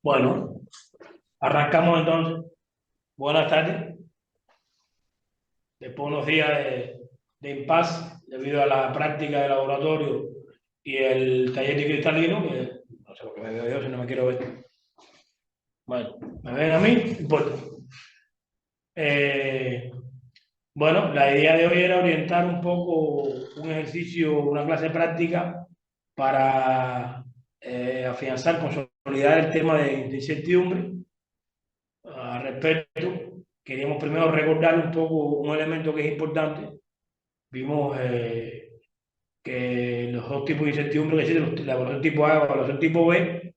Bueno, arrancamos entonces. Buenas tardes. Después de unos días de impas debido a la práctica de laboratorio y el taller de cristalino, que no sé por qué me veo yo si no me quiero ver. Bueno, me ven a mí, no importa. Eh, bueno, la idea de hoy era orientar un poco un ejercicio, una clase práctica para afianzar, consolidar el tema de incertidumbre. Al respecto, queríamos primero recordar un poco un elemento que es importante. Vimos que los dos tipos de incertidumbre que existen, la evaluación tipo A y la evaluación tipo B,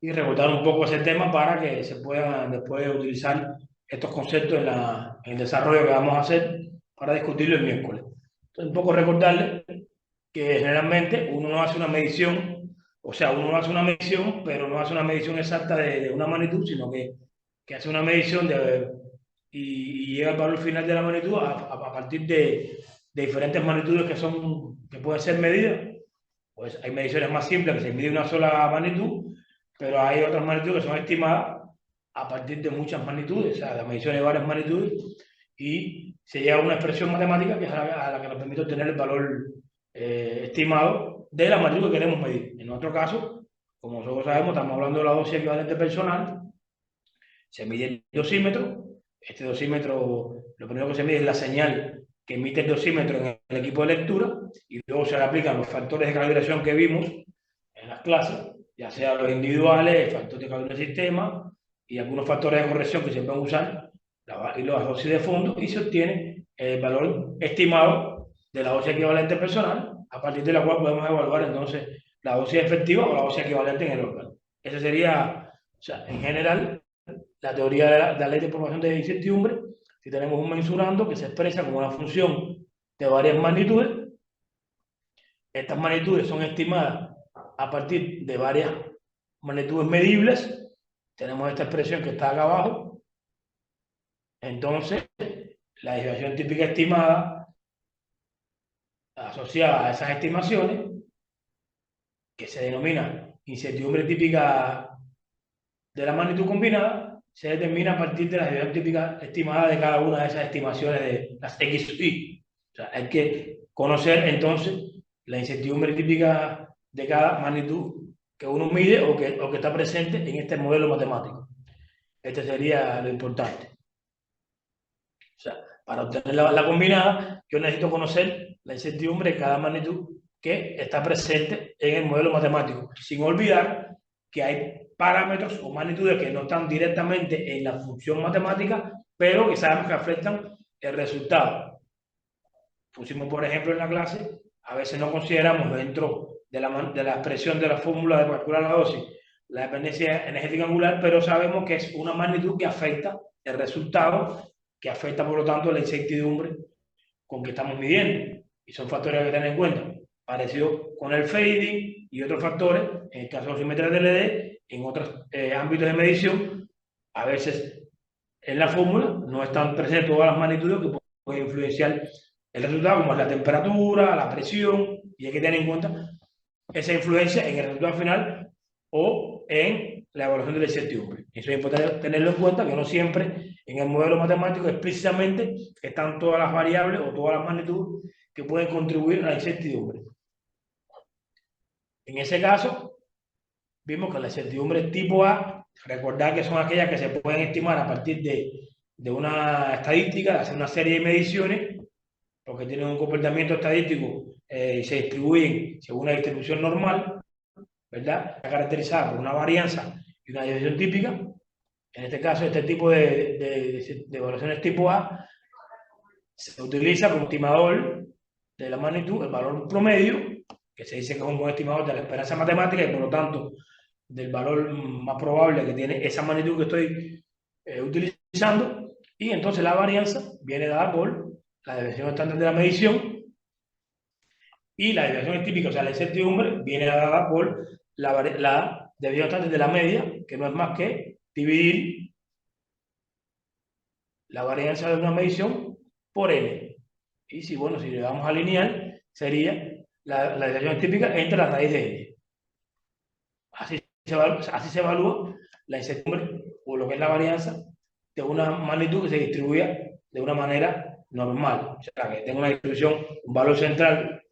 y recordar un poco ese tema para que se puedan después utilizar estos conceptos en el desarrollo que vamos a hacer para discutirlo el miércoles. Entonces, un poco recordarles que generalmente uno no hace una medición, o sea, uno no hace una medición, pero no hace una medición exacta de una magnitud, sino que hace una medición y llega al valor final de la magnitud a partir de diferentes magnitudes que pueden ser medidas. Pues hay mediciones más simples que se mide una sola magnitud, pero hay otras magnitudes que son estimadas a partir de muchas magnitudes, o sea, la medición de varias magnitudes, y se llega a una expresión matemática que es a la que nos permite obtener el valor estimado de la magnitud que queremos medir. En otro caso, como nosotros sabemos, estamos hablando de la dosis equivalente personal, se mide el dosímetro. Este dosímetro, lo primero que se mide es la señal que emite el dosímetro en el equipo de lectura y luego se le aplican los factores de calibración que vimos en las clases, ya sea los individuales, el factor de calibración del sistema y algunos factores de corrección que se pueden usar y los dosis de fondo y se obtiene el valor estimado de la dosis equivalente personal a partir de la cual podemos evaluar entonces la dosis efectiva o la dosis equivalente en el órgano. Ese sería, o sea, en general, la teoría de la ley de formación de incertidumbre. Si tenemos un mensurando que se expresa como una función de varias magnitudes, estas magnitudes son estimadas a partir de varias magnitudes medibles. Tenemos esta expresión que está acá abajo. Entonces, la desviación típica estimada asociada a esas estimaciones, que se denomina incertidumbre típica de la magnitud combinada, se determina a partir de la desviación típica estimada de cada una de esas estimaciones de las X y. O sea, hay que conocer entonces la incertidumbre típica de cada magnitud que uno mide o que está presente en este modelo matemático. Este sería lo importante. O sea, para obtener la combinada, yo necesito conocer la incertidumbre de cada magnitud que está presente en el modelo matemático, sin olvidar que hay parámetros o magnitudes que no están directamente en la función matemática, pero que sabemos que afectan el resultado. Pusimos, por ejemplo, en la clase, a veces no consideramos dentro de la expresión de la fórmula de calcular la dosis la dependencia energética angular, pero sabemos que es una magnitud que afecta el resultado, que afecta, por lo tanto, la incertidumbre con que estamos midiendo. Y son factores que tener en cuenta. Parecido con el fading y otros factores, en el caso de simetría de LED, en otros ámbitos de medición, a veces en la fórmula no están presentes todas las magnitudes que pueden influenciar el resultado, como es la temperatura, la presión, y hay que tener en cuenta esa influencia en el resultado final o en la evaluación de la incertidumbre. Eso es importante tenerlo en cuenta, que no siempre en el modelo matemático explícitamente están todas las variables o todas las magnitudes que pueden contribuir a la incertidumbre. En ese caso, vimos que la incertidumbre tipo A, recordar que son aquellas que se pueden estimar a partir de una estadística, de hacer una serie de mediciones, porque tienen un comportamiento estadístico y se distribuyen según una distribución normal, ¿verdad? Está caracterizada por una varianza y una desviación típica. En este caso, este tipo de evaluaciones tipo A se utiliza como estimador de la magnitud, el valor promedio, que se dice que es un buen estimador de la esperanza matemática y por lo tanto del valor más probable que tiene esa magnitud que estoy utilizando. Y entonces la varianza viene dada por la desviación estándar de la medición y la desviación típica, o sea, la incertidumbre, viene dada por la desviación estándar de la media, que no es más que dividir la varianza de una medición por n. Y si, bueno, si le damos a lineal, sería la desviación típica entre la raíz de n. Así así se evalúa la incertidumbre o lo que es la varianza de una magnitud que se distribuya de una manera normal. O sea, que tenga una distribución, un valor central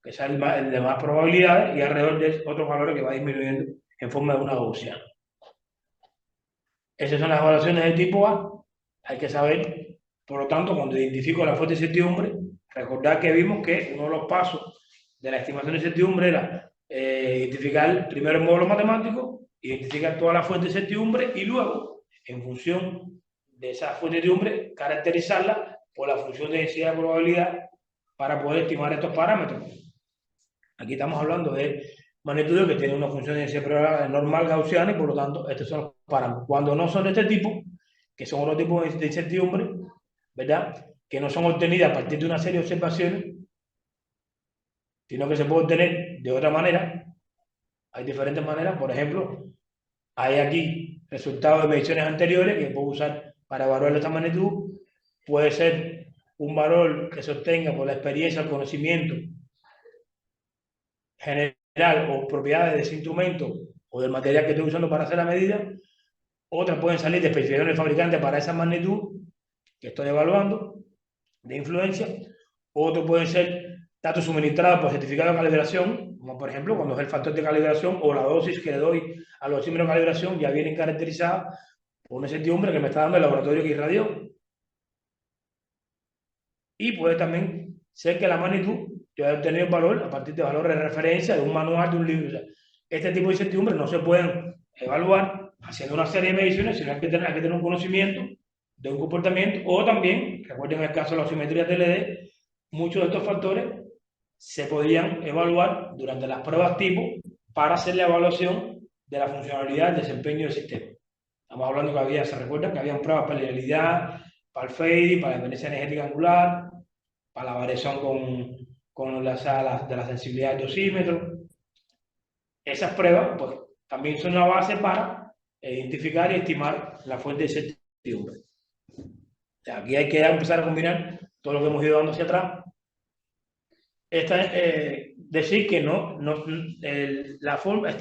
que sea el de más probabilidades y alrededor de otros valores que va disminuyendo en forma de una gaussiana. Esas son las evaluaciones de tipo A. Hay que saber, por lo tanto, cuando identifico la fuente de incertidumbre, recordar que vimos que uno de los pasos de la estimación de incertidumbre era identificar primero el módulo matemático, identificar toda la fuente de incertidumbre y luego, en función de esa fuente de incertidumbre, caracterizarla por la función de densidad de probabilidad para poder estimar estos parámetros. Aquí estamos hablando de magnitudes que tienen una función de densidad normal gaussiana y por lo tanto estos son los parámetros. Cuando no son de este tipo, que son otro tipo de incertidumbre, ¿verdad? Que no son obtenidas a partir de una serie de observaciones, sino que se puede obtener de otra manera. Hay diferentes maneras, por ejemplo, hay aquí resultados de mediciones anteriores que puedo usar para evaluar esta magnitud. Puede ser un valor que se obtenga por la experiencia, el conocimiento general o propiedades de ese instrumento o del material que estoy usando para hacer la medida. Otras pueden salir de especificaciones del fabricante para esa magnitud que estoy evaluando de influencia. Otros pueden ser datos suministrados por certificado de calibración, como por ejemplo cuando es el factor de calibración o la dosis que le doy a los oxímetros de calibración ya vienen caracterizadas por una incertidumbre que me está dando el laboratorio que irradió. Y puede también ser que la magnitud yo haya obtenido el valor a partir de valores de referencia de un manual, de un libro. O sea, este tipo de incertidumbres no se pueden evaluar haciendo una serie de mediciones, sino que hay que tener un conocimiento de un comportamiento. O también, recuerden el caso de la simetría TLD, muchos de estos factores se podían evaluar durante las pruebas tipo para hacer la evaluación de la funcionalidad del desempeño del sistema. Estamos hablando que había, se recuerda que habían pruebas para la realidad, para el FADE, para la dependencia energética angular, para la variación con las salas de la sensibilidad del dosímetro. Esas pruebas pues, también son una base para identificar y estimar la fuente de incertidumbre. O sea, aquí hay que empezar a combinar todo lo que hemos ido dando hacia atrás. Decir que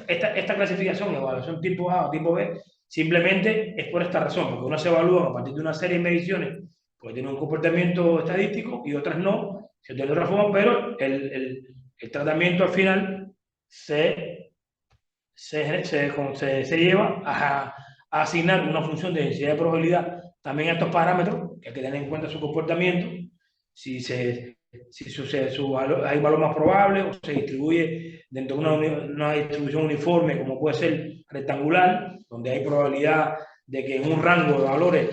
esta clasificación, evaluación tipo A o tipo B, simplemente es por esta razón, porque unas se evalúan a partir de una serie de mediciones, pues tienen un comportamiento estadístico y otras no, de otra forma, pero el tratamiento al final se lleva a asignar una función de densidad de probabilidad también a estos parámetros, que hay que tener en cuenta su comportamiento, si hay valor más probable o se distribuye dentro de una distribución uniforme, como puede ser rectangular, donde hay probabilidad de que en un rango de valores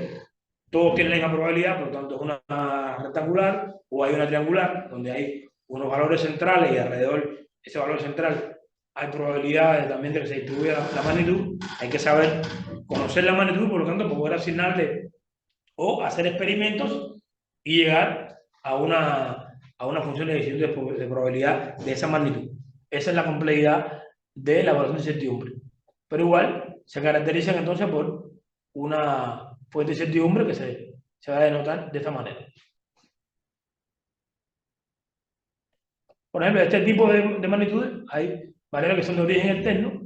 todos tienen la probabilidad, por lo tanto es una rectangular, o hay una triangular, donde hay unos valores centrales y alrededor de ese valor central hay probabilidades también de que se distribuya la magnitud. Hay que saber conocer la magnitud, por lo tanto, poder asignarle o hacer experimentos y llegar a una función de decisión de probabilidad de esa magnitud. Esa es la complejidad de la evaluación de incertidumbre. Pero igual se caracterizan entonces por una fuente de incertidumbre que se va a denotar de esta manera. Por ejemplo, este tipo de magnitudes hay variables que son de origen externo,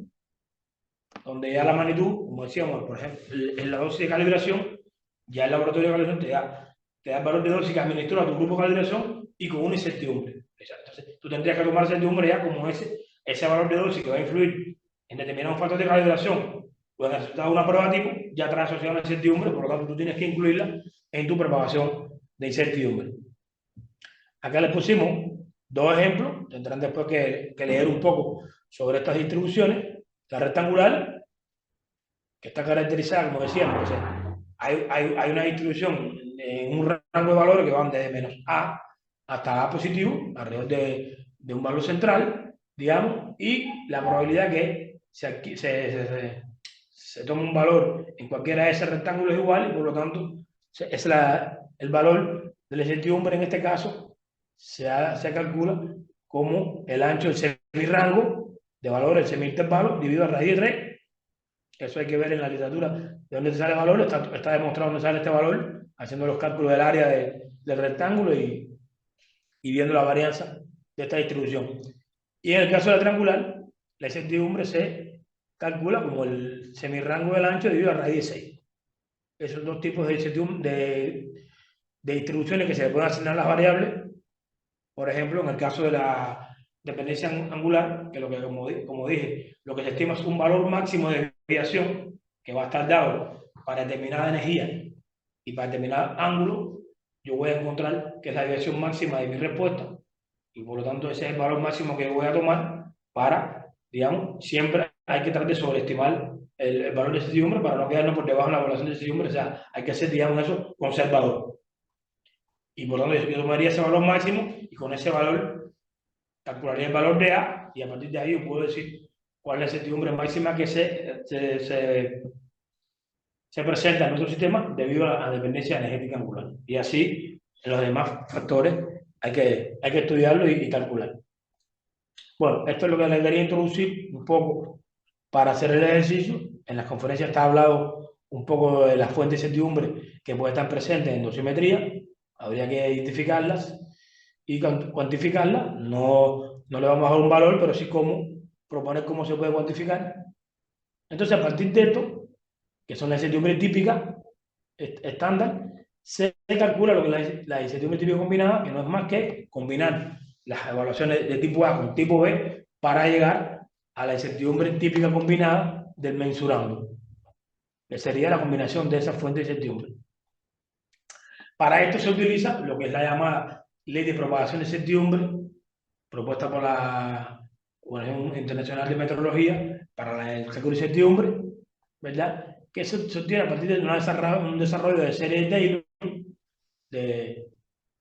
donde ya la magnitud, como decíamos, por ejemplo, en la dosis de calibración, ya el laboratorio de calibración te da el valor de dosis que administró a tu grupo de calibración y con una incertidumbre. Entonces, tú tendrías que tomar la incertidumbre ya como ese valor de dosis que va a influir en determinado factor de calibración o en el resultado de una prueba tipo, ya trae asociada una incertidumbre, por lo tanto tú tienes que incluirla en tu propagación de incertidumbre. Acá les pusimos dos ejemplos, tendrán después que leer un poco sobre estas distribuciones. La rectangular, que está caracterizada, como decíamos, o sea, hay una distribución en un rango de valores que van desde menos A hasta A positivo, alrededor de un valor central, digamos, y la probabilidad que se tome un valor en cualquiera de esos rectángulos es igual y por lo tanto es el valor de la incertidumbre en este caso se calcula como el ancho del semirrango de valor, el semi-intervalo, dividido a raíz de 3. Eso hay que ver en la literatura de dónde sale el valor. Está demostrado dónde sale este valor, haciendo los cálculos del área del rectángulo y viendo la varianza de esta distribución. Y en el caso de la triangular, la incertidumbre se calcula como el semirrango del ancho dividido a raíz de 6. Esos dos tipos de distribuciones que se le pueden asignar a las variables. Por ejemplo, en el caso de la dependencia angular, que lo que, como dije, lo que se estima es un valor máximo de desviación que va a estar dado para determinada energía y para determinado ángulo, yo voy a encontrar que es la desviación máxima de mi respuesta y por lo tanto ese es el valor máximo que voy a tomar para, digamos, siempre hay que tratar de sobreestimar el valor de incertidumbre para no quedarnos por debajo de la evaluación de incertidumbre, o sea, hay que ser, digamos, eso conservador. Y por lo tanto yo tomaría ese valor máximo y con ese valor calcularía el valor de A y a partir de ahí yo puedo decir cuál es la incertidumbre máxima que se presenta en nuestro sistema debido a la dependencia energética angular. Y así en los demás factores hay que estudiarlo y calcular. Bueno, esto es lo que les quería introducir un poco para hacer el ejercicio. En las conferencias está hablado un poco de las fuentes de incertidumbre que pueden estar presentes en dosimetría. Habría que identificarlas y cuantificarlas. No le vamos a dar un valor, pero sí cómo proponer cómo se puede cuantificar. Entonces, a partir de esto, que son las incertidumbres típicas, estándar, se calcula lo que es la incertidumbre típica combinada, que no es más que combinar las evaluaciones de tipo A con tipo B para llegar a la incertidumbre típica combinada del mensurando, que sería la combinación de esas fuentes de incertidumbre. Para esto se utiliza lo que es la llamada ley de propagación de incertidumbre, propuesta por la Organización Internacional de Meteorología para el cálculo de incertidumbre, ¿verdad? Que se obtiene a partir de un desarrollo de serie de Taylor de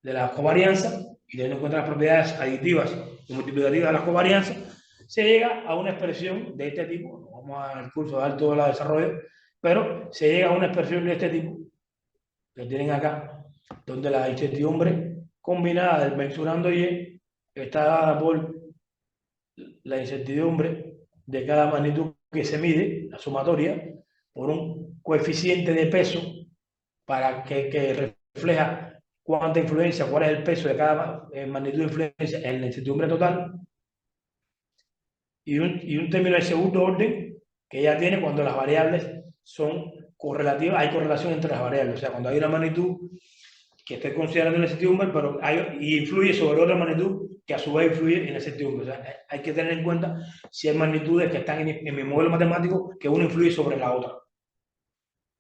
la covarianza y teniendo en cuenta las propiedades aditivas y multiplicativas de las covarianzas, se llega a una expresión de este tipo. No vamos al curso a dar todo el desarrollo, pero se llega a una expresión de este tipo que tienen acá, donde la incertidumbre combinada del mensurando Y está dada por la incertidumbre de cada magnitud que se mide, la sumatoria, por un coeficiente de peso para que refleja cuánta influencia, cuál es el peso de cada magnitud de influencia en la incertidumbre total, y un término de segundo orden que ya tiene cuando las variables son correlativas, hay correlación entre las variables, o sea, cuando hay una magnitud que estoy considerando la incertidumbre, pero y influye sobre otra magnitud que a su vez influye en la incertidumbre. O sea, hay que tener en cuenta si hay magnitudes que están en mi modelo matemático que una influye sobre la otra.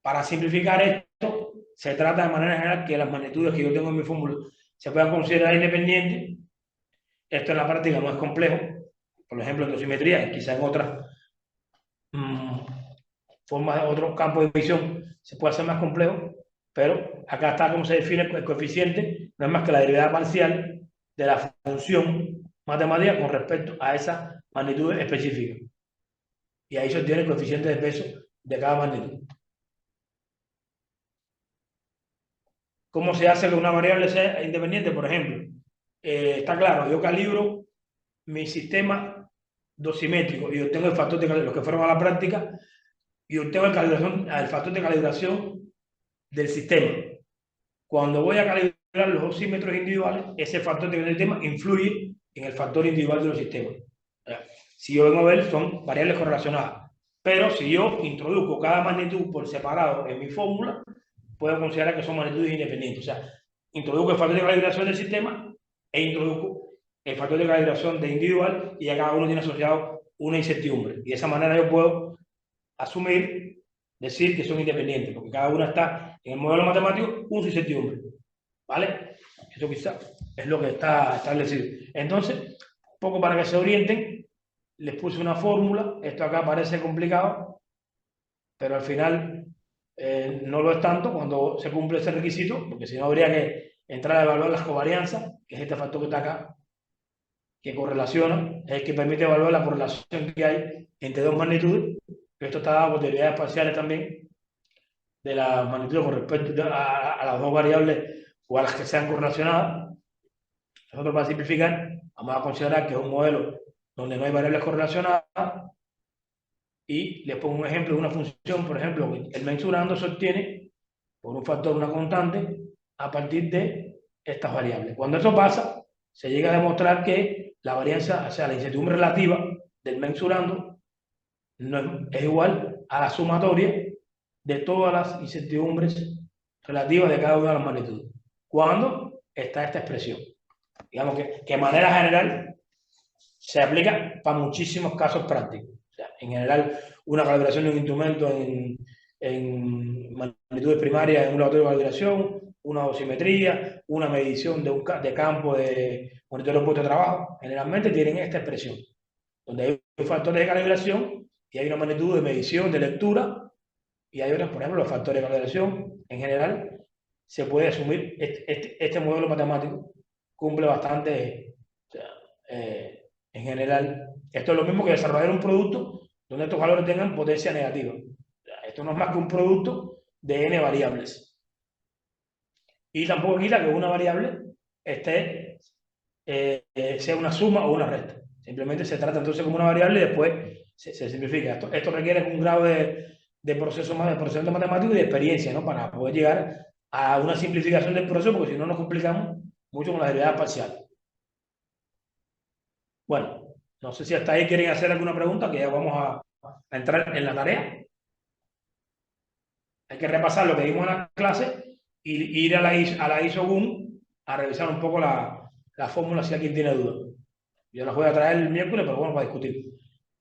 Para simplificar esto, se trata de manera general que las magnitudes que yo tengo en mi fórmula se puedan considerar independientes. Esto en la práctica no es complejo. Por ejemplo, en dosimetría y quizá en otras formas, otros campos de visión se puede hacer más complejo, pero acá está cómo se define el coeficiente, no es más que la derivada parcial de la función matemática con respecto a esa magnitud específica. Y ahí se obtiene el coeficiente de peso de cada magnitud. ¿Cómo se hace que una variable sea independiente? Por ejemplo, está claro, yo calibro mi sistema dosimétrico y obtengo el factor de calibración, los que fueron a la práctica, y obtengo el factor de calibración del sistema. Cuando voy a calibrar los osímetros individuales, ese factor de sistema influye en el factor individual de los sistemas. Si yo vengo a ver, son variables correlacionadas. Pero si yo introduzco cada magnitud por separado en mi fórmula, puedo considerar que son magnitudes independientes. O sea, introduzco el factor de calibración del sistema e introduzco el factor de calibración de individual y ya cada uno tiene asociado una incertidumbre. Y de esa manera yo puedo asumir, decir que son independientes, porque cada una está en el modelo matemático con su incertidumbre. ¿Vale? Eso quizá es lo que está establecido. Entonces, un poco para que se orienten, les puse una fórmula. Esto acá parece complicado, pero al final no lo es tanto cuando se cumple ese requisito, porque si no habría que entrar a evaluar las covarianzas, que es este factor que está acá, que correlaciona, es el que permite evaluar la correlación que hay entre dos magnitudes. Esto está dado por derivas parciales también de las magnitudes con respecto a las dos variables o a las que sean correlacionadas. Nosotros, para simplificar, vamos a considerar que es un modelo donde no hay variables correlacionadas y les pongo un ejemplo de una función, por ejemplo, el mensurando se obtiene por un factor, una constante, a partir de estas variables. Cuando eso pasa, se llega a demostrar que la varianza, o sea, la incertidumbre relativa del mensurando no es igual a la sumatoria de todas las incertidumbres relativas de cada una de las magnitudes. Cuando está esta expresión. Digamos que de manera general se aplica para muchísimos casos prácticos. O sea, en general, una calibración de un instrumento en magnitudes primarias en un laboratorio de calibración, una dosimetría, una medición de campo de monitoreo puesto de trabajo, generalmente tienen esta expresión, donde hay factores de calibración y hay una magnitud de medición, de lectura, y hay otros, por ejemplo, los factores de calibración. En general, se puede asumir este modelo matemático cumple bastante, o sea, en general, esto es lo mismo que desarrollar un producto donde estos valores tengan potencia negativa. O sea, esto no es más que un producto de n variables. Y tampoco quita que una variable esté, sea una suma o una resta. Simplemente se trata entonces como una variable y después se simplifica. Esto requiere un grado de procesamiento matemático y de experiencia, ¿no? Para poder llegar a una simplificación del proceso, porque si no nos complicamos mucho con las derivada parciales. Bueno, no sé si hasta ahí quieren hacer alguna pregunta, que ya vamos a entrar en la tarea. Hay que repasar lo que vimos en la clase y ir a la ISO-BUN a revisar un poco la fórmula si alguien tiene dudas. Yo las voy a traer el miércoles, pero bueno, para discutir.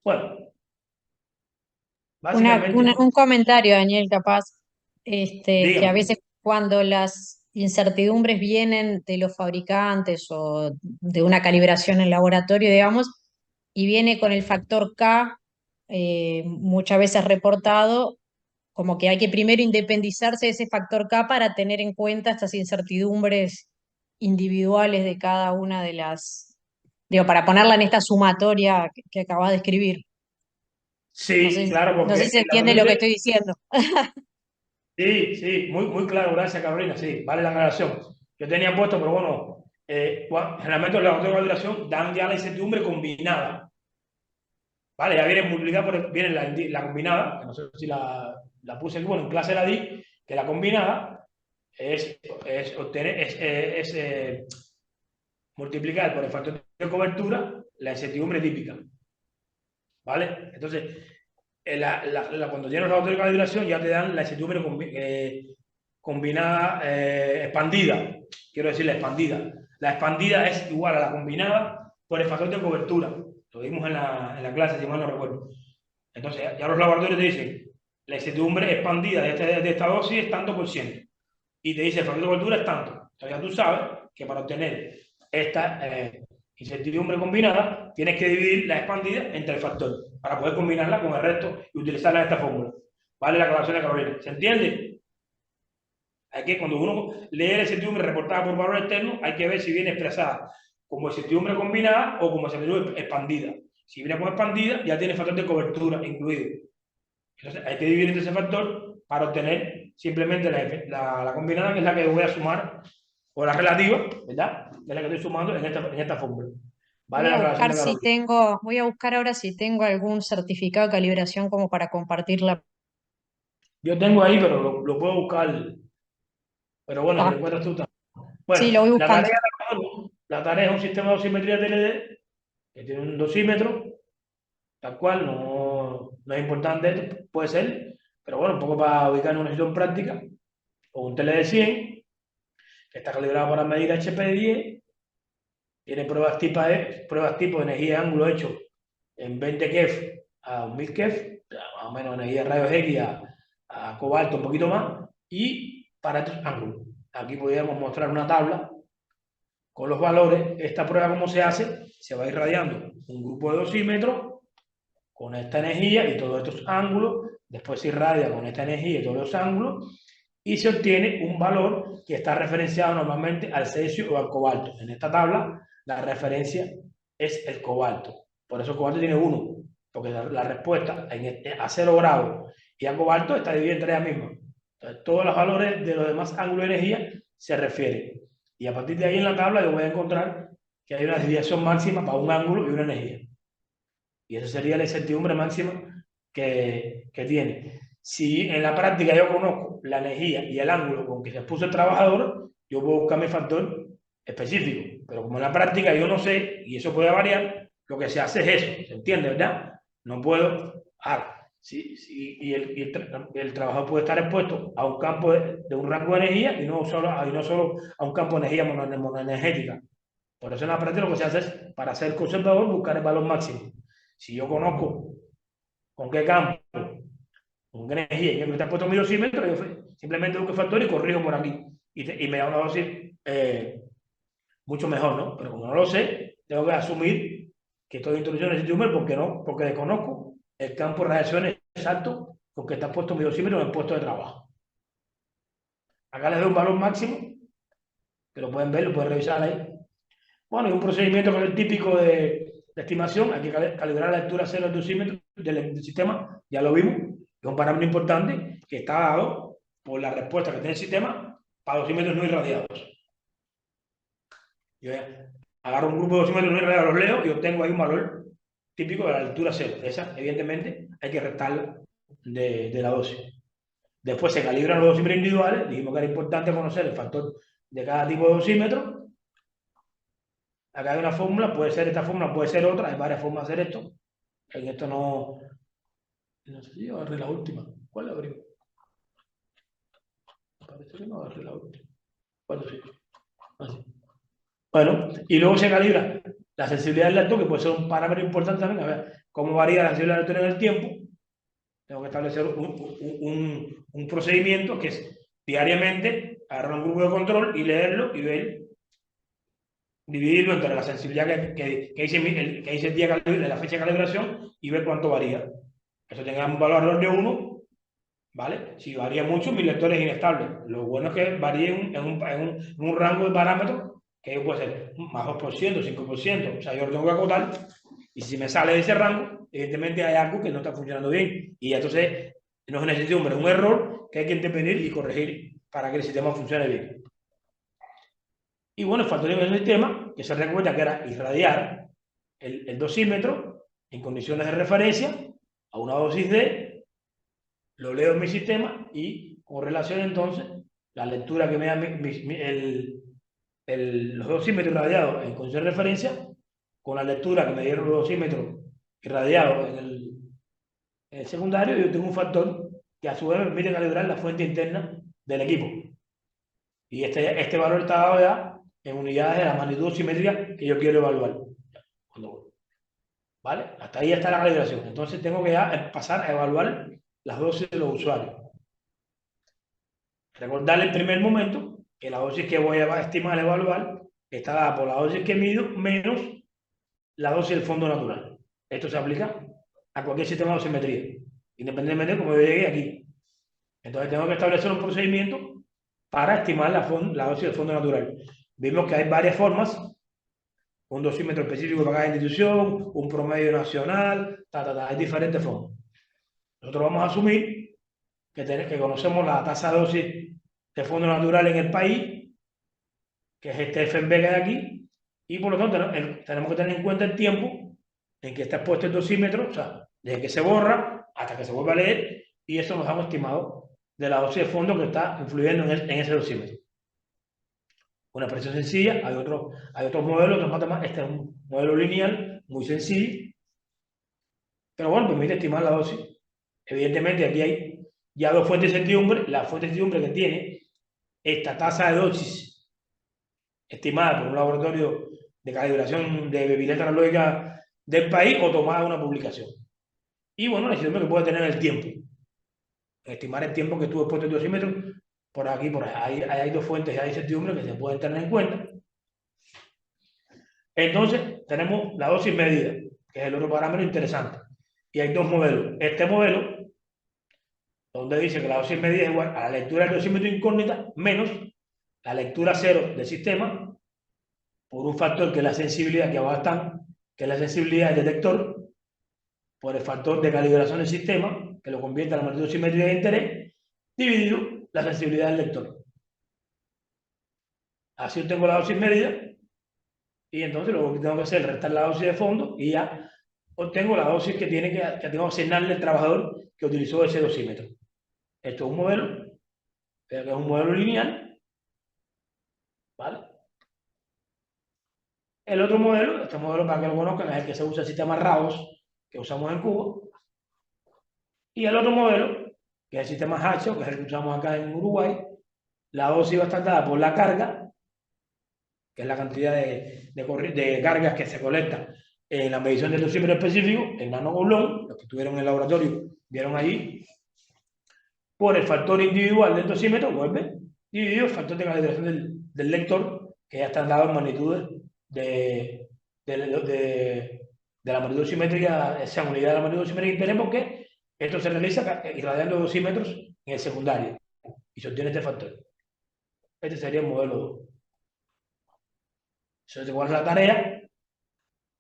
Bueno, básicamente, Un comentario, Daniel, capaz, que a dígame. veces cuando las incertidumbres vienen de los fabricantes o de una calibración en laboratorio, digamos, y viene con el factor K, muchas veces reportado, como que hay que primero independizarse de ese factor K para tener en cuenta estas incertidumbres individuales de cada una de las, digo, para ponerla en esta sumatoria que acabas de escribir. No Sí, sé, claro, no porque sé si se en la entiende lo que patente, estoy diciendo. sí, sí, muy, muy claro, gracias Carolina, sí, vale la aclaración. Yo tenía puesto, pero bueno, generalmente los laboratorios de validación dan ya la incertidumbre combinada. Vale, ya viene multiplicada viene la combinada, que no sé si la puse aquí, bueno, en clase la di, que la combinada es obtener, multiplicar por el factor de cobertura la incertidumbre típica. ¿Vale? Entonces, cuando tienes los autores de calibración ya te dan la incertidumbre combinada, expandida. Quiero decir, la expandida. La expandida es igual a la combinada por el factor de cobertura. Lo vimos en la clase, si mal no recuerdo. Entonces, ya los laboratorios te dicen, la incertidumbre expandida de esta dosis es tanto por ciento. Y te dice, el factor de cobertura es tanto. Entonces, ya tú sabes que para obtener esta incertidumbre combinada, tienes que dividir la expandida entre el factor para poder combinarla con el resto y utilizarla en esta fórmula. ¿Vale? La aclaración de Carolina. ¿Se entiende? Hay que, cuando uno lee la incertidumbre reportada por valor externo, hay que ver si viene expresada como incertidumbre combinada o como incertidumbre expandida. Si viene como expandida, ya tiene factor de cobertura incluido. Entonces, hay que dividir entre ese factor para obtener simplemente la combinada, que es la que voy a sumar, o la relativa, ¿verdad? Que es la que estoy sumando en esta fórmula. ¿Vale? Voy La a aclaración buscar de si Carolina. tengo, voy a buscar ahora si tengo algún certificado de calibración como para compartirla. Yo tengo ahí, pero lo puedo buscar. Pero bueno, si lo Ah, encuentras tú también. sí, Bueno, lo voy la buscando. tarea, la tarea es un sistema de dosimetría TLD que tiene un dosímetro, tal cual, no es importante, puede ser, pero bueno, un poco para ubicar en una situación práctica, o un TLD 100, que está calibrado para medir HP10. Tiene pruebas tipo de energía de ángulo hecho en 20 kef a 1000 kef, o sea, más o menos energía de rayos X a cobalto un poquito más, y para estos ángulos. Aquí podríamos mostrar una tabla con los valores. Esta prueba, ¿cómo se hace? Se va irradiando un grupo de dosímetros con esta energía y todos estos ángulos, después se irradia con esta energía y todos los ángulos, y se obtiene un valor que está referenciado normalmente al cesio o al cobalto. En esta tabla, la referencia es el cobalto. Por eso el cobalto tiene 1, porque la respuesta a 0 grados y a cobalto está dividida entre ellas mismas. Entonces, todos los valores de los demás ángulos de energía se refieren. Y a partir de ahí en la tabla yo voy a encontrar que hay una desviación máxima para un ángulo y una energía. Y esa sería la incertidumbre máxima que tiene. Si en la práctica yo conozco la energía y el ángulo con que se puso el trabajador, yo puedo buscar mi factor específico. Pero como en la práctica yo no sé, y eso puede variar, lo que se hace es eso. ¿Se entiende, verdad? No puedo el trabajador puede estar expuesto a un campo de un rango de energía y no solo a un campo de energía monoenergética. Por eso en la práctica lo que se hace es, para ser conservador, buscar el valor máximo. Si yo conozco con qué campo, con qué energía, y que me está puesto mi dosímetro, yo simplemente busco el factor y corrijo por aquí. Y me da una dosis mucho mejor, ¿no? Pero como no lo sé, tengo que asumir que estoy introduciendo ese tumor porque no, porque desconozco el campo de radiación exacto con que está puesto mi dosímetro en el puesto de trabajo. Acá les doy un valor máximo, que lo pueden ver, lo pueden revisar ahí. Bueno, y un procedimiento que es el típico de estimación, hay que calibrar la lectura cero del dosímetro del sistema, ya lo vimos, es un parámetro importante que está dado por la respuesta que tiene el sistema para dosímetros no irradiados. Yo agarro un grupo de dosímetros no irradiados, los leo y obtengo ahí un valor típico de la lectura cero. Esa, evidentemente, hay que restarla de la dosis. Después se calibran los dosímetros individuales, dijimos que era importante conocer el factor de cada tipo de dosímetro. Acá hay una fórmula, puede ser esta fórmula, puede ser otra, hay varias formas de hacer esto. En esto no sé si yo agarré la última. ¿Cuál la abrí? Parece que no agarré la última. Bueno, sí. Así. Bueno, y luego se calibra la sensibilidad del lector, que puede ser un parámetro importante también, a ver cómo varía la sensibilidad del lector en el tiempo. Tengo que establecer un procedimiento que es diariamente agarrar un grupo de control y leerlo y ver, dividirlo entre la sensibilidad que hice el día de la fecha de calibración y ver cuánto varía. Eso tenga un valor de 1, ¿vale? Si varía mucho, mi lector es inestable. Lo bueno es que varíe en un rango de parámetros que puede ser más 2%, 5%. O sea, yo lo tengo que acotar y si me sale de ese rango, evidentemente hay algo que no está funcionando bien. Y entonces no es una incertidumbre, es un error que hay que intervenir y corregir para que el sistema funcione bien. Y bueno, el factor del sistema, que se recuerda que era irradiar el dosímetro en condiciones de referencia a una dosis D, lo leo en mi sistema y con relación entonces la lectura que me da los dosímetros irradiados en condiciones de referencia con la lectura que me dieron los dosímetros irradiados en el secundario, yo tengo un factor que a su vez me permite calibrar la fuente interna del equipo. Y este valor está dado ya en unidades de la magnitud simétrica que yo quiero evaluar. ¿Vale? Hasta ahí está la calibración. Entonces tengo que ya pasar a evaluar las dosis de los usuarios. Recordarle en primer momento que la dosis que voy a estimar, evaluar, está dada por la dosis que mido menos la dosis del fondo natural. Esto se aplica a cualquier sistema de dosimetría, independientemente de cómo yo llegue aquí. Entonces tengo que establecer un procedimiento para estimar la dosis del fondo natural. Vimos que hay varias formas, un dosímetro específico para cada institución, un promedio nacional, hay diferentes formas. Nosotros vamos a asumir que conocemos la tasa de dosis de fondo natural en el país, que es este FMB que hay aquí, y por lo tanto tenemos que tener en cuenta el tiempo en que está expuesto el dosímetro, o sea, desde que se borra hasta que se vuelve a leer, y eso nos da un estimado de la dosis de fondo que está influyendo en ese dosímetro. Una expresión sencilla, hay otros modelos, este es un modelo lineal, muy sencillo, pero bueno, permite estimar la dosis. Evidentemente aquí hay ya dos fuentes de incertidumbre, la fuente de incertidumbre que tiene esta tasa de dosis estimada por un laboratorio de calibración de bebida analógica del país o tomada de una publicación. Y bueno, la incertidumbre que puede tener el tiempo. Estimar el tiempo que estuvo expuesto el dosímetro, por aquí, por ahí, hay dos fuentes de incertidumbre que se pueden tener en cuenta. Entonces, tenemos la dosis medida, que es el otro parámetro interesante. Y hay dos modelos. Este modelo, donde dice que la dosis medida es igual a la lectura del dosímetro incógnita menos la lectura cero del sistema, por un factor que es la sensibilidad, que abajo están, que es la sensibilidad del detector, por el factor de calibración del sistema, que lo convierte a la magnitud simétrica de interés, dividido la sensibilidad del lector. Así obtengo la dosis medida, y entonces lo que tengo que hacer es restar la dosis de fondo, y ya obtengo la dosis que tengo que asignarle al trabajador que utilizó ese dosímetro. Esto es un modelo, que es un modelo lineal, ¿vale? El otro modelo, este modelo para que lo conozcan, es el que se usa el sistema RAOS, que usamos en Cuba, Y el otro modelo, que es el sistema Hacho, que es el que usamos acá en Uruguay, la dosis va a estar dada por la carga, que es la cantidad de cargas que se colecta en la medición del dosímetro específico, el nanocoulomb, los que estuvieron en el laboratorio vieron allí, por el factor individual del dosímetro, vuelve, dividido el factor de calibración del lector, que ya están dados en magnitudes de, de la magnitud dosimétrica, esa unidad de la magnitud dosimétrica que tenemos, que esto se realiza irradiando dosímetros en el secundario y se obtiene este factor. Este sería el modelo 2. Entonces, ¿cuál es la tarea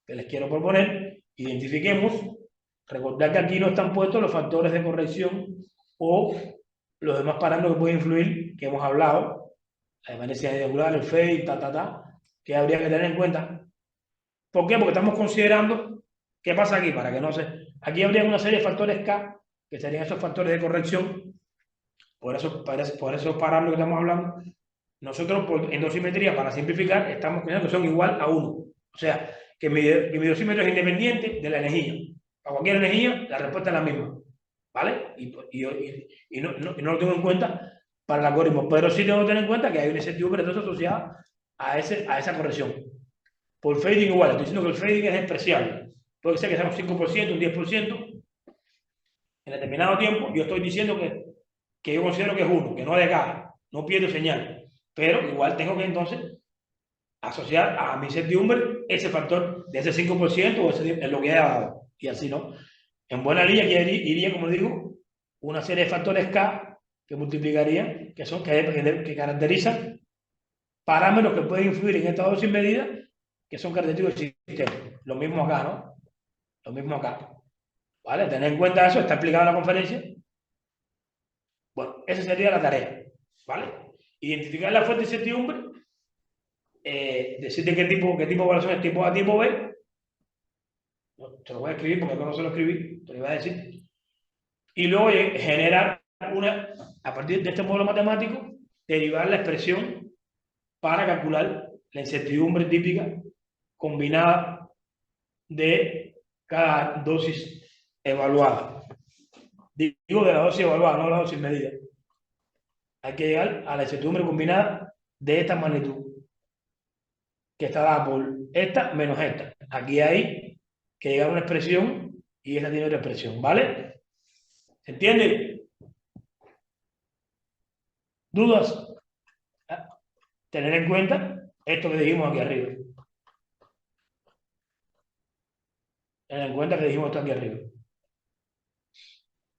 que les quiero proponer? Identifiquemos, recordar que aquí no están puestos los factores de corrección o los demás parámetros que pueden influir, que hemos hablado, la evanescencia angular, el FEI, que habría que tener en cuenta. ¿Por qué? Porque estamos considerando, ¿qué pasa aquí? Para que no se... Aquí habría una serie de factores K, que serían esos factores de corrección, por esos parámetros que estamos hablando. Nosotros, en dosimetría, para simplificar, estamos pensando que son igual a 1. O sea, que mi dosímetro es independiente de la energía. Para cualquier energía, la respuesta es la misma. ¿Vale? Y no lo tengo en cuenta para el algoritmo, pero sí tengo que tener en cuenta que hay una incertidumbre entonces asociada a esa corrección. Por fading igual, estoy diciendo que el fading es despreciable. Puede ser que sea un 5%, un 10% en determinado tiempo. Yo estoy diciendo que yo considero que es 1, que no decae, no pierdo señal. Pero igual tengo que entonces asociar a mi incertidumbre ese factor de ese 5% o ese, en lo que he dado. Y así, ¿no? En buena línea iría, como digo, una serie de factores K que multiplicarían, que caracterizan parámetros que pueden influir en esta dosis medida, que son característicos del sistema. Lo mismo acá, ¿no? Lo mismo acá. ¿Vale? Tener en cuenta eso, está explicado en la conferencia. Bueno, esa sería la tarea. ¿Vale? Identificar la fuente de incertidumbre, decirte qué tipo de evaluación es tipo A, tipo B. Te lo voy a escribir porque no se lo escribí, te lo iba a decir. Y luego generar a partir de este modelo matemático, derivar la expresión para calcular la incertidumbre típica combinada de cada dosis evaluada. Digo de la dosis evaluada, no la dosis medida. Hay que llegar a la incertidumbre combinada de esta magnitud, que está dada por esta menos esta. Aquí hay que llegar a una expresión y esta tiene otra expresión, ¿vale? ¿Se entiende? ¿Dudas? Tener en cuenta esto que dijimos aquí arriba. Tener en cuenta que dijimos esto aquí arriba.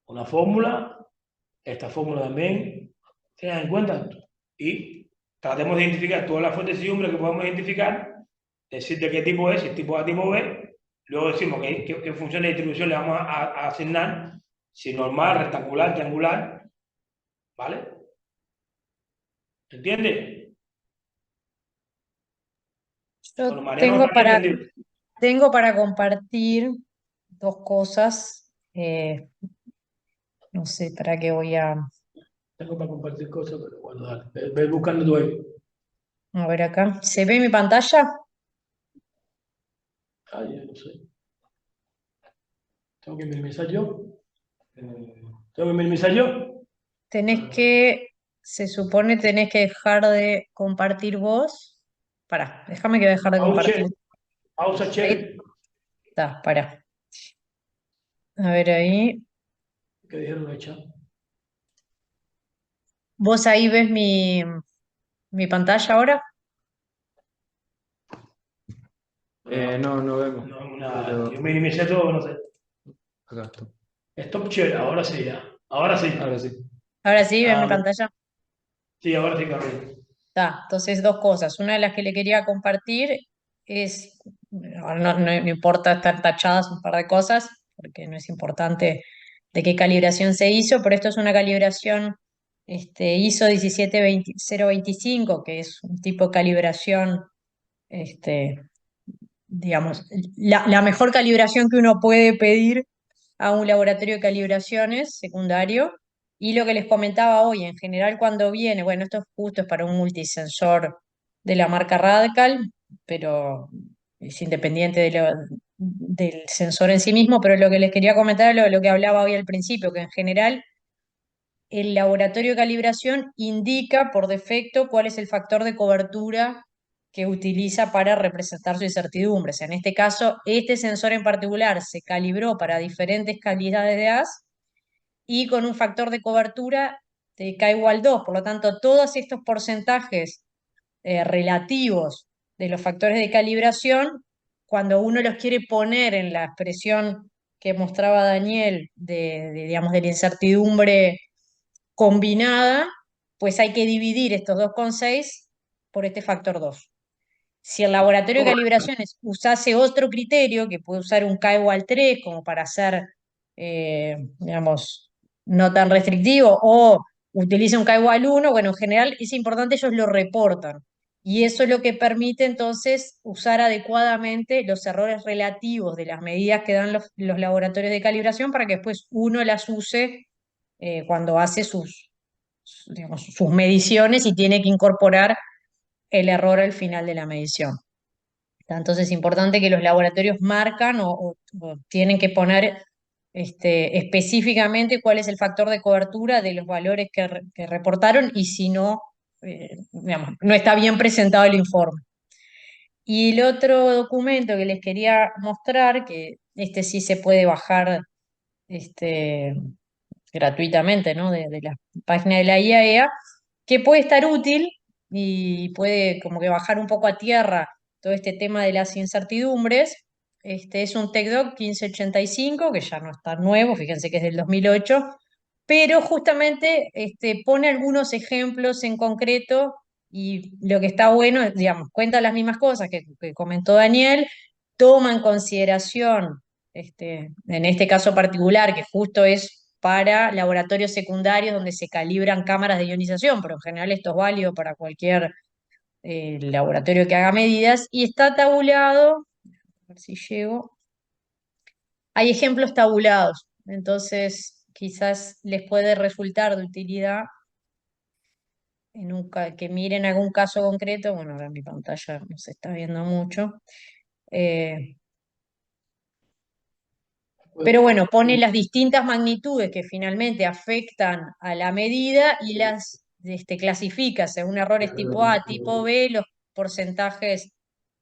Una fórmula, esta fórmula también, tengan en cuenta y tratemos de identificar todas las fuentes de incertidumbre que podemos identificar, decir de qué tipo es, si es tipo A, tipo B, luego decimos qué función de distribución le vamos a asignar, si normal, rectangular, triangular, ¿vale? ¿Entiende? Bueno, Yo Mariano, ¿está bien entendido? tengo para compartir dos cosas. No sé para qué voy Tengo para compartir cosas, pero bueno, dale, ve buscando tú ahí. a ver acá. ¿Se ve mi pantalla? Ay, ya no sé. Tengo que minimizar yo. Tengo que minimizar yo. Se supone tenés que dejar de compartir vos. Pará, déjame que voy a dejar de Pausa, compartir. pausa, Ahí check. está, pará. A ver ahí. ¿Qué dijeron el chat? ¿Vos ahí ves mi pantalla ahora? No, no vemos. No, nada. Pero Yo minimicé todo, no sé. acá está. Stop share, ahora sí ya. Ahora sí. Ahora sí. Ahora sí, ves mi Ah, pantalla. sí, ahora sí, Gabriel. Está, entonces dos cosas. Una de las que le quería compartir es, ahora no importa estar tachadas un par de cosas, porque no es importante de qué calibración se hizo, pero esto es una calibración ISO 17025, que es un tipo de calibración, este, digamos, la mejor calibración que uno puede pedir a un laboratorio de calibraciones secundario. Y lo que les comentaba hoy, en general cuando viene, bueno, esto es justo es para un multisensor de la marca Radical, pero es independiente del sensor en sí mismo, pero lo que les quería comentar es lo que hablaba hoy al principio, que en general el laboratorio de calibración indica por defecto cuál es el factor de cobertura que utiliza para representar su incertidumbre. O sea, en este caso, este sensor en particular se calibró para diferentes calidades de haz y con un factor de cobertura de K igual 2. Por lo tanto, todos estos porcentajes relativos de los factores de calibración, cuando uno los quiere poner en la expresión que mostraba Daniel digamos, de la incertidumbre combinada, pues hay que dividir estos 2,6 por este factor 2. Si el laboratorio de calibraciones usase otro criterio, que puede usar un K igual 3 como para hacer, digamos, no tan restrictivo, o utiliza un K igual 1, bueno, en general es importante, ellos lo reportan. Y eso es lo que permite entonces usar adecuadamente los errores relativos de las medidas que dan los laboratorios de calibración para que después uno las use cuando hace digamos, sus mediciones y tiene que incorporar el error al final de la medición. Entonces es importante que los laboratorios marcan o tienen que poner específicamente cuál es el factor de cobertura de los valores que reportaron y si no, digamos, no está bien presentado el informe. Y el otro documento que les quería mostrar, que este sí se puede bajar este, gratuitamente, ¿no? de la página de la IAEA, que puede estar útil y puede como que bajar un poco a tierra todo este tema de las incertidumbres. Es un TechDoc 1585, que ya no está nuevo, fíjense que es del 2008, pero justamente pone algunos ejemplos en concreto y lo que está bueno, digamos, cuenta las mismas cosas que comentó Daniel, toma en consideración, en este caso particular, que justo es para laboratorios secundarios donde se calibran cámaras de ionización, pero en general esto es válido para cualquier laboratorio que haga medidas, y está tabulado, a ver si llego, hay ejemplos tabulados, entonces quizás les puede resultar de utilidad que miren algún caso concreto. Bueno, ahora en mi pantalla no se está viendo mucho. Eh, pero bueno, pone las distintas magnitudes que finalmente afectan a la medida y las clasifica según errores tipo A, tipo B, los porcentajes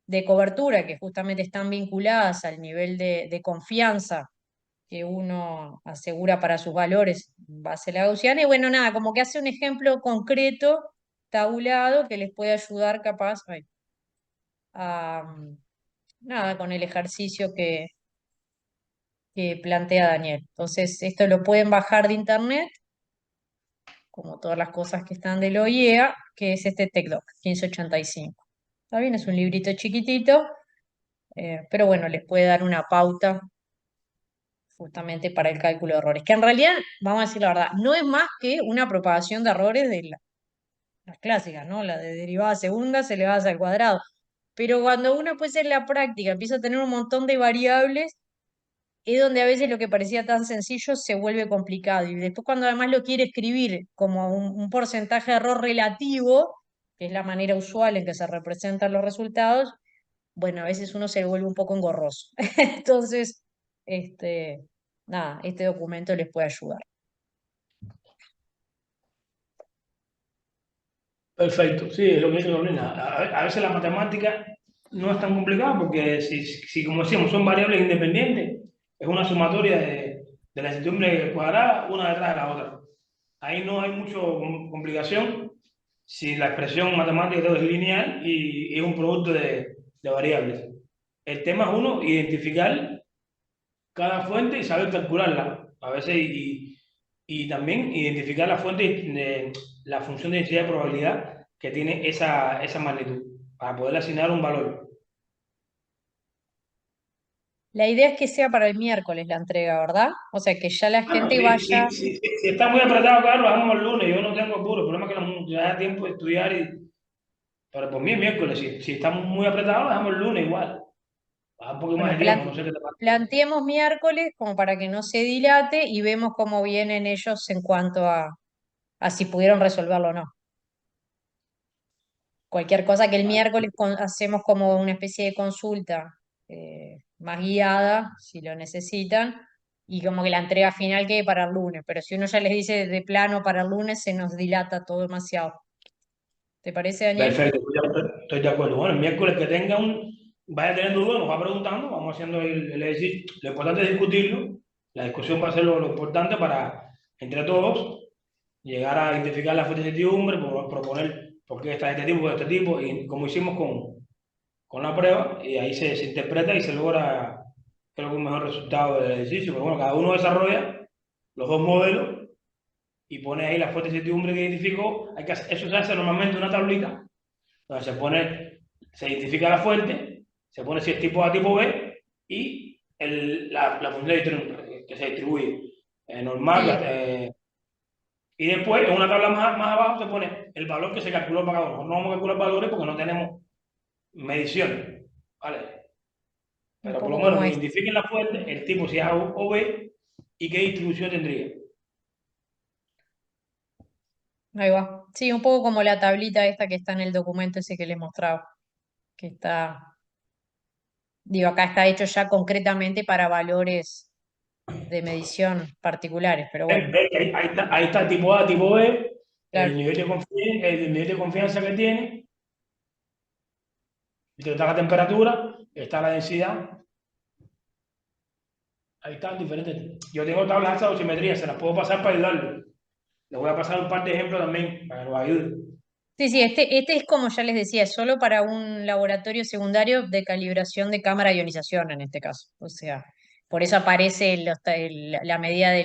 de cobertura que justamente están vinculadas al nivel de confianza que uno asegura para sus valores en base a la gaussiana. Y bueno, nada, como que hace un ejemplo concreto, tabulado, que les puede ayudar capaz nada, con el ejercicio que plantea Daniel. Entonces, esto lo pueden bajar de internet, como todas las cosas que están del OIEA, que es este TechDoc 1585. ¿Está bien? Es un librito chiquitito, pero bueno, les puede dar una pauta justamente para el cálculo de errores, que en realidad, vamos a decir la verdad, no es más que una propagación de errores de las clásicas, ¿no? La de derivada segunda elevada al cuadrado. Pero cuando uno pues en la práctica empieza a tener un montón de variables, es donde a veces lo que parecía tan sencillo se vuelve complicado. Y después cuando además lo quiere escribir como un porcentaje de error relativo, que es la manera usual en que se representan los resultados, bueno, a veces uno se vuelve un poco engorroso. Entonces, este, nada, este documento les puede ayudar. Perfecto, sí, es lo que dice Carolina. A veces la matemática no es tan complicada porque si como decíamos, son variables independientes, es una sumatoria de la incertidumbre cuadrada una detrás de la otra. Ahí no hay mucha complicación si la expresión matemática todo es lineal y es un producto de variables. El tema es uno, identificar cada fuente y saber calcularla. A veces y también identificar la fuente de la función de densidad de probabilidad que tiene esa magnitud para poder asignar un valor. La idea es que sea para el miércoles la entrega, ¿verdad? O sea, que ya la Bueno, gente vaya. si está muy apretado, Carlos, vamos el lunes. Yo no tengo apuro. El problema es que no ya da tiempo de estudiar. Pero por mí el miércoles. Si estamos muy apretados, dejamos el lunes igual. Baja un poco más Bueno, de tiempo. No sé qué te pasa. planteemos miércoles como para que no se dilate y vemos cómo vienen ellos en cuanto a si pudieron resolverlo o no. Cualquier cosa que el Vale. miércoles hacemos como una especie de consulta más guiada, si lo necesitan, y como que la entrega final quede para el lunes. Pero si uno ya les dice de plano para el lunes, se nos dilata todo demasiado. ¿Te parece, Daniel? Perfecto, estoy de acuerdo. Bueno, el miércoles que tenga vaya teniendo dudas, nos va preguntando, vamos haciendo el ejercicio. Lo importante es discutirlo. La discusión va a ser lo importante para, entre todos, llegar a identificar la fuente de incertidumbre, proponer por qué está este tipo, por este tipo, y como hicimos con la prueba, y ahí se interpreta y se logra, creo que un mejor resultado del ejercicio. Pero bueno, cada uno desarrolla los dos modelos y pone ahí la fuente de incertidumbre que identificó. Eso se hace normalmente en una tablita donde se identifica la fuente, se pone si es tipo A, tipo B y la función que se distribuye normal. Sí, Y después, en una tabla más abajo, se pone el valor que se calculó para cada uno. No vamos a calcular valores porque no tenemos medición. ¿Vale? un Pero por lo poco menos como que es. identifiquen la fuente, el tipo si es A o B y qué distribución tendría. Ahí va. Sí, un poco como la tablita esta que está en el documento ese que les mostraba, que está, digo, acá está hecho ya concretamente para valores de medición particulares, pero bueno, Ahí está el tipo A, tipo B, claro. el nivel de confianza que tiene, está la temperatura, está la densidad. Ahí están diferentes. Yo tengo tablas de dosimetría, se las puedo pasar para ayudarlo. Les voy a pasar un par de ejemplos también para que nos ayude. Sí, sí, este es como ya les decía, es solo para un laboratorio secundario de calibración de cámara de ionización en este caso. O sea, por eso aparece la medida de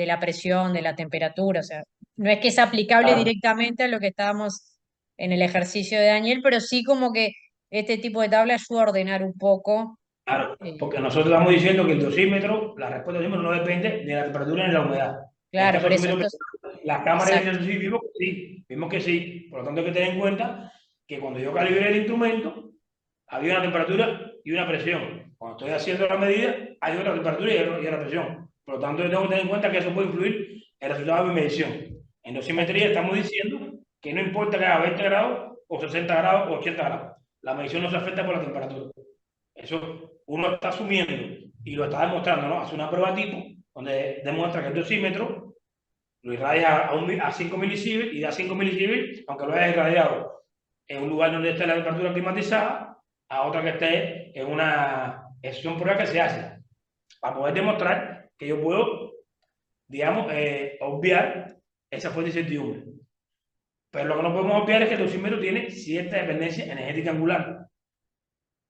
la presión, de la temperatura. O sea, no es que es aplicable Claro, directamente a lo que estábamos en el ejercicio de Daniel, pero sí como que este tipo de tabla ayuda a ordenar un poco. claro, eh, porque nosotros estamos diciendo que el dosímetro, la respuesta del dosímetro no depende de la temperatura ni de la humedad. En el claro, caso por del eso, dosímetro, entonces, las cámaras de exacto. sí, vimos que sí. Por lo tanto, hay que tener en cuenta que cuando yo calibré el instrumento, había una temperatura y una presión. Cuando estoy haciendo la medida, hay otra temperatura y otra presión. Por lo tanto, yo tengo que tener en cuenta que eso puede influir en el resultado de mi medición. En dosimetría estamos diciendo que no importa que haga 20 grados o 60 grados o 80 grados. La medición no se afecta por la temperatura. Eso uno está asumiendo y lo está demostrando, ¿no? Hace una prueba tipo donde demuestra que el dosímetro lo irradia a 5 milisieverts y da 5 milisieverts, aunque lo haya irradiado en un lugar donde esté la temperatura climatizada, a otra que esté en una. Es una prueba que se hace para poder demostrar que yo puedo, digamos, obviar esa fuente de incertidumbre. Pero lo que no podemos obviar es que el dosímetro tiene cierta dependencia energética angular.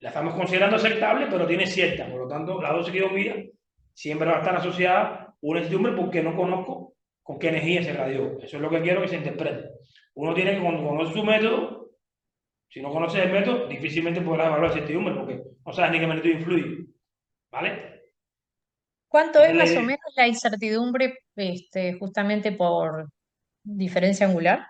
La estamos considerando aceptable, pero tiene cierta. Por lo tanto, la dosis que yo mida siempre va a estar asociada a una incertidumbre porque no conozco con qué energía se radió. Eso es lo que quiero que se interprete. Uno tiene que conocer su método. Si no conoces el método, difícilmente podrás evaluar la incertidumbre porque no sabes ni qué método influye. ¿Vale? ¿Cuánto Esa es es la más o idea. menos la incertidumbre, justamente por diferencia angular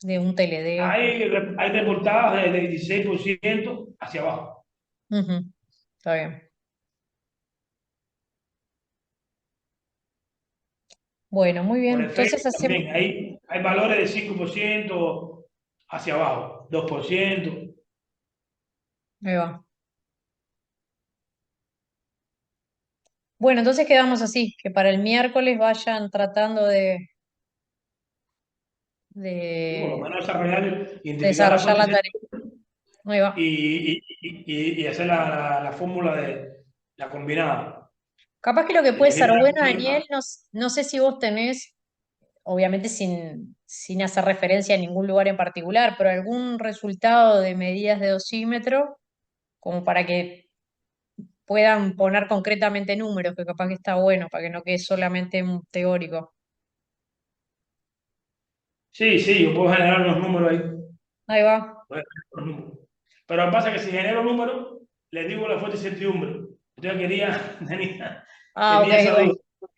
de un TLD? Hay reportadas de 16% hacia abajo. Ujú, está bien. Bueno, muy bien. Por efecto, Entonces hacemos, también hay valores de 5% hacia abajo, 2%. ahí va. Bueno, entonces quedamos así, que para el miércoles vayan tratando Y por lo de menos desarrollar, identificar la desarrollar fuente la tarea. Ahí va. y hacer la fórmula de la combinada. Capaz que lo que puede Elegir ser bueno, la. Daniel, no, no sé si vos tenés, obviamente sin hacer referencia a ningún lugar en particular, pero algún resultado de medidas de dosímetro, como para que puedan poner concretamente números, que capaz que está bueno, para que no quede solamente un teórico. Sí, sí, yo puedo generar unos números ahí. Ahí va. Puedo generar unos números. Pero lo que pasa es que si genero números, les digo la fuente de incertidumbre. Entonces tenía, Ah, ok, tenía esa duda. ok.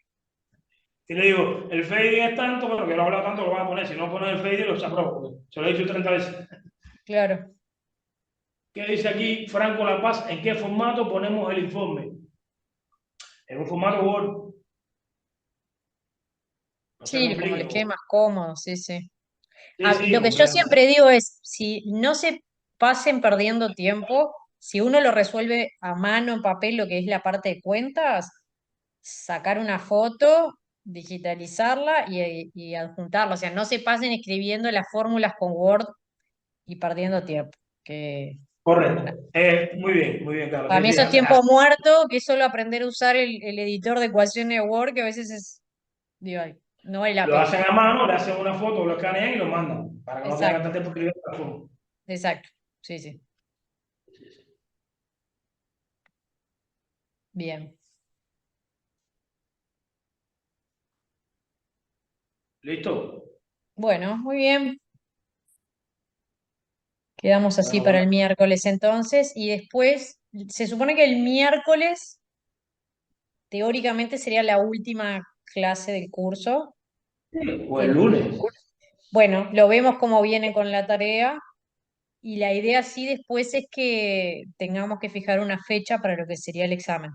Si le digo, el fading es tanto, bueno, que no habla tanto, lo van a poner. Si no ponen el fading, lo desapruebo. Porque se lo he dicho 30 veces. Claro. ¿Qué dice aquí Franco La Paz? ¿En qué formato ponemos el informe? En un formato Word. No se Sí, como les compliquen. quede más cómodo, sí, sí. Sí, Ah, sí, lo que yo completamente. siempre digo es, si no se pasen perdiendo tiempo, si uno lo resuelve a mano en papel, lo que es la parte de cuentas, sacar una foto, digitalizarla y adjuntarla. O sea, no se pasen escribiendo las fórmulas con Word y perdiendo tiempo. Que Correcto. Muy bien, Carlos. para Sí, mí sí, eso es tiempo muerto, que es solo aprender a usar el editor de ecuaciones de Word, que a veces es, digo, ay, no vale la lo pena. hacen a mano, le hacen una foto, lo escanean y lo mandan, para que no tengan Exacto, tanto tiempo escribiendo la foto. exacto. Sí, sí. Bien. ¿Listo? Bueno, muy bien. Quedamos así Bueno, para bueno. el miércoles entonces. Y después, se supone que el miércoles, teóricamente, sería la última clase del curso. O el El, lunes. bueno, lo vemos cómo viene con la tarea. Y la idea sí después es que tengamos que fijar una fecha para lo que sería el examen.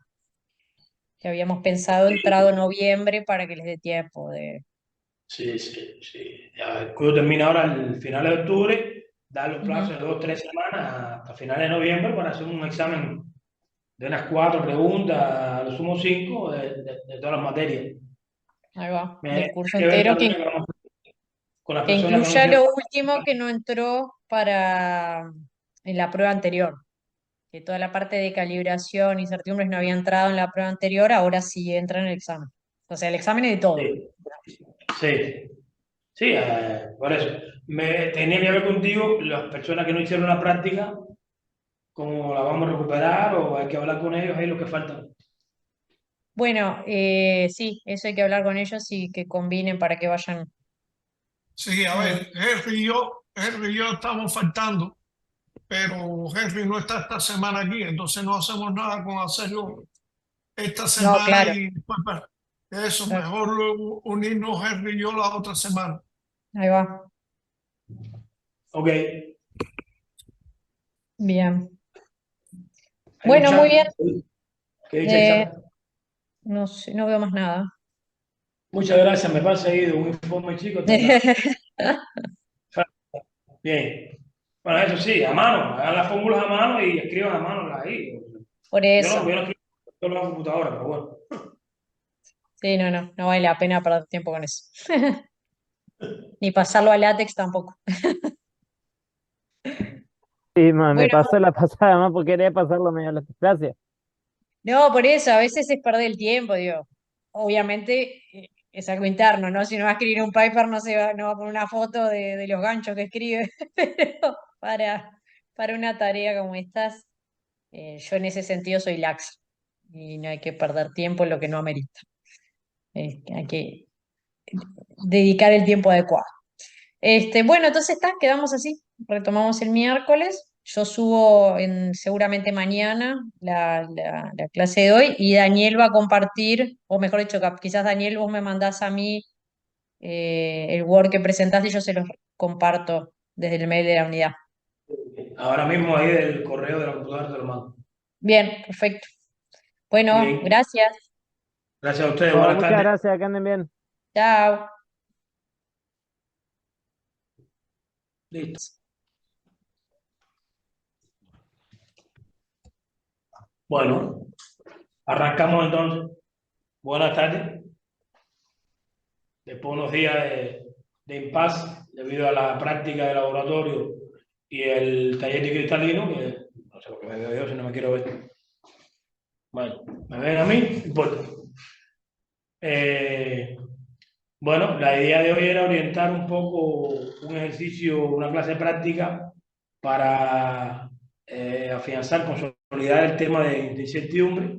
Que habíamos pensado entrado noviembre para que les dé tiempo de... Sí, sí, sí. Ya, el curso termina ahora el final de octubre, da los Ujú. plazos de 2 o 3 semanas hasta finales de noviembre para hacer un examen de unas 4 preguntas, a lo sumo 5, de todas las materias. Ahí va, del Hay curso que ver entero, también con las que personas que no incluya hicieron. lo último que no entró para en la prueba anterior. Que toda la parte de calibración y certidumbres no había entrado en la prueba anterior, ahora sí entra en el examen. O sea, el examen es de todo. Sí, sí, sí, por eso. Tenía que ver contigo las personas que no hicieron la práctica, cómo la vamos a recuperar o hay que hablar con ellos, ahí lo que falta. Bueno, sí, eso hay que hablar con ellos y que combinen para que vayan. Sí, a eh, ver, Henry y yo estamos faltando, pero Henry no está esta semana aquí, entonces no hacemos nada con hacerlo esta no, semana claro, y después eso, claro, mejor unirnos Henry y yo la otra semana. ahí va. Ok, Bien. hay un Bueno, muy bien. chat que dice el Eh, chat. no sé, no veo más nada. Muchas gracias, me pasa seguido un informe chico, tendrá. Bien. Bueno, eso sí, a mano, hagan las fórmulas a mano y escriban a mano ahí. Por Yo eso. no escribo solo en la computadora, pero bueno. Sí, no, no, no vale la pena perder tiempo con eso. Ni pasarlo a látex tampoco. Sí, me Bueno, pasó la pasada más porque quería pasarlo medio a la clase. no, por eso, a veces es perder el tiempo, digo. Obviamente es algo interno, ¿no? Si no va a escribir un paper, no va a poner una foto de los ganchos que escribe, pero para una tarea como estas, yo en ese sentido soy laxa y no hay que perder tiempo en lo que no amerita. Hay que dedicar el tiempo adecuado. Bueno, entonces está, quedamos así. Retomamos el miércoles. Yo subo seguramente mañana la clase de hoy y Daniel va a compartir, o mejor dicho, quizás Daniel vos me mandás a mí el Word que presentaste y yo se los comparto desde el mail de la unidad. Ahora mismo ahí del correo de la computadora te lo mando. Bien, perfecto. Bueno, Bien. gracias. Gracias a ustedes. Bueno, Buenas muchas tardes. gracias, que anden bien. Chao. Listo. Bueno, arrancamos entonces. Buenas tardes. Después de unos días de impasse debido a la práctica de laboratorio y el taller de cristalino, que no sé por qué me veo yo si no me quiero ver. Bueno, me ven a mí, no importa. Eh, bueno, la idea de hoy era orientar un poco un ejercicio, una clase práctica para afianzar, consolidar el tema de incertidumbre.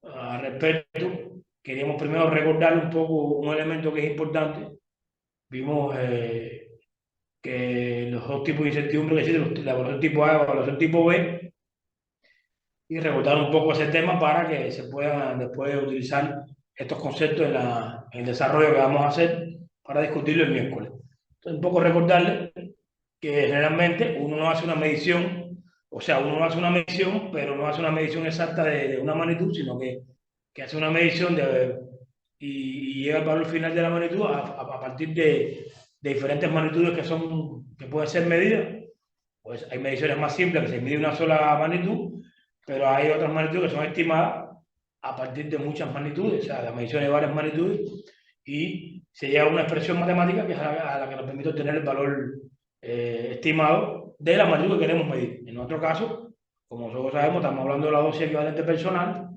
Al respecto, queríamos primero recordar un poco un elemento que es importante. Vimos que los dos tipos de incertidumbre que existen, la evaluación tipo A y la evaluación tipo B, y recordar un poco ese tema para que se puedan después utilizar estos conceptos en el desarrollo que vamos a hacer para discutirlo el miércoles. Entonces, un poco recordarles que generalmente uno no hace una medición, o sea, uno no hace una medición, pero no hace una medición exacta de una magnitud, sino que hace una medición y llega al valor final de la magnitud a partir de diferentes magnitudes que pueden ser medidas Pues hay mediciones más simples que se mide una sola magnitud, pero hay otras magnitudes que son estimadas a partir de muchas magnitudes, o sea, la medición de varias magnitudes, y se llega a una expresión matemática que es a la que nos permite obtener el valor estimado de la magnitud que queremos medir. En otro caso, como nosotros sabemos, estamos hablando de la dosis equivalente personal,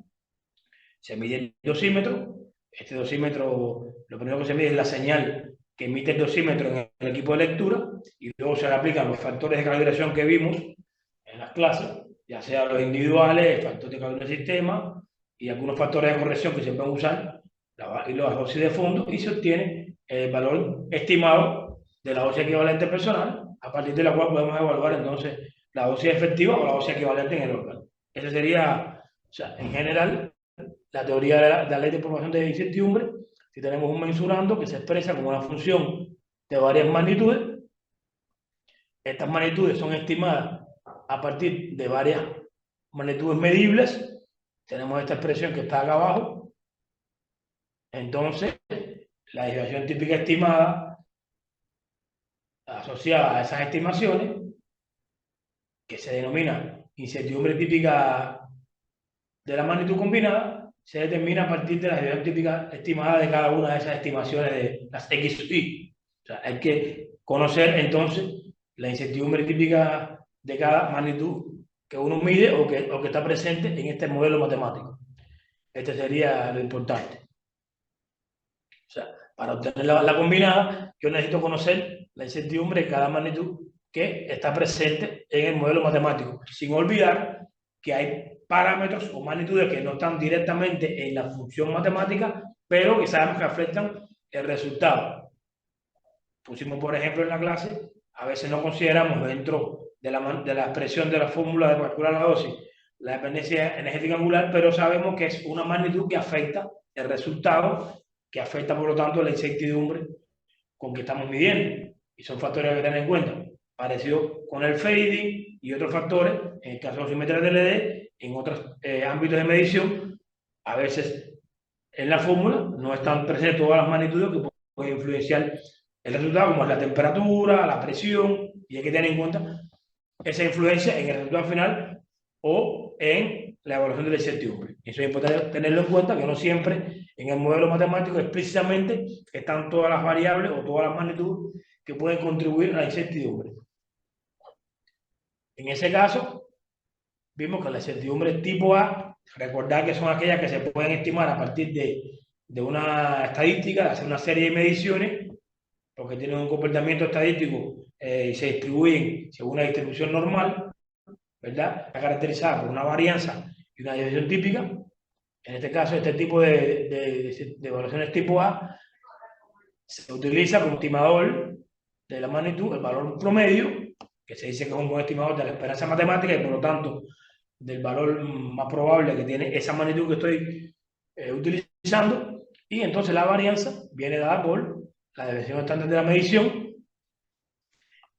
se mide el dosímetro. Este dosímetro, lo primero que se mide es la señal que emite el dosímetro en el equipo de lectura, y luego se le aplican los factores de calibración que vimos en las clases, ya sea los individuales, el factor de calibración del sistema y algunos factores de corrección que se pueden usar, y las dosis de fondo, y se obtiene el valor estimado de la dosis equivalente personal, a partir de la cual podemos evaluar entonces la dosis efectiva o la dosis equivalente en el órgano. Ese sería, o sea, en general, la teoría de la ley de propagación de incertidumbre. Si tenemos un mensurando que se expresa como una función de varias magnitudes, estas magnitudes son estimadas a partir de varias magnitudes medibles. Tenemos esta expresión que está acá abajo. Entonces, la desviación típica estimada asociada a esas estimaciones, que se denomina incertidumbre típica de la magnitud combinada, se determina a partir de la desviación típica estimada de cada una de esas estimaciones de las X y Y. O sea, hay que conocer entonces la incertidumbre típica de cada magnitud que uno mide o que está presente en este modelo matemático. Este sería lo importante. O sea, para obtener la combinada, yo necesito conocer la incertidumbre de cada magnitud que está presente en el modelo matemático, sin olvidar que hay parámetros o magnitudes que no están directamente en la función matemática, pero que sabemos que afectan el resultado. Pusimos, por ejemplo, en la clase, a veces no consideramos dentro de la expresión de la fórmula de calcular la dosis la dependencia energética angular, pero sabemos que es una magnitud que afecta el resultado, que afecta, por lo tanto, la incertidumbre con que estamos midiendo. Y son factores que tener en cuenta. Parecido con el fading y otros factores, en el caso de los simetrías de LED, en otros ámbitos de medición, a veces en la fórmula no están presentes todas las magnitudes que pueden influenciar el resultado, como es la temperatura, la presión, y hay que tener en cuenta esa influencia en el resultado final o en la evaluación de la incertidumbre. Eso es importante tenerlo en cuenta, que no siempre en el modelo matemático explícitamente están todas las variables o todas las magnitudes que pueden contribuir a la incertidumbre. En ese caso, vimos que la incertidumbre tipo A, recordad que son aquellas que se pueden estimar a partir de una estadística, de hacer una serie de mediciones, porque tienen un comportamiento estadístico y se distribuyen según una distribución normal, ¿verdad? Está caracterizada por una varianza y una desviación típica. En este caso, este tipo de evaluaciones tipo A se utiliza como estimador de la magnitud, el valor promedio, que se dice que es un buen estimador de la esperanza matemática y por lo tanto del valor más probable que tiene esa magnitud que estoy utilizando. Y entonces la varianza viene dada por la desviación estándar de la medición,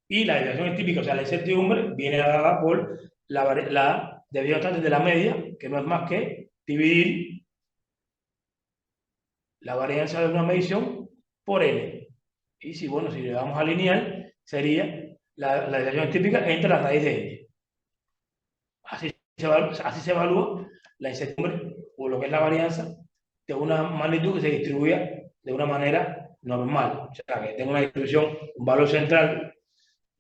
y la desviación típica, o sea, la incertidumbre, viene dada por la desviación estándar de la media, que no es más que dividir la varianza de una medición por n. Y si, bueno, si le damos a lineal, sería la desviación típica entre la raíz de n. Así se evalúa la incertidumbre o lo que es la varianza de una magnitud que se distribuya de una manera normal. O sea, que tenga una distribución, un valor central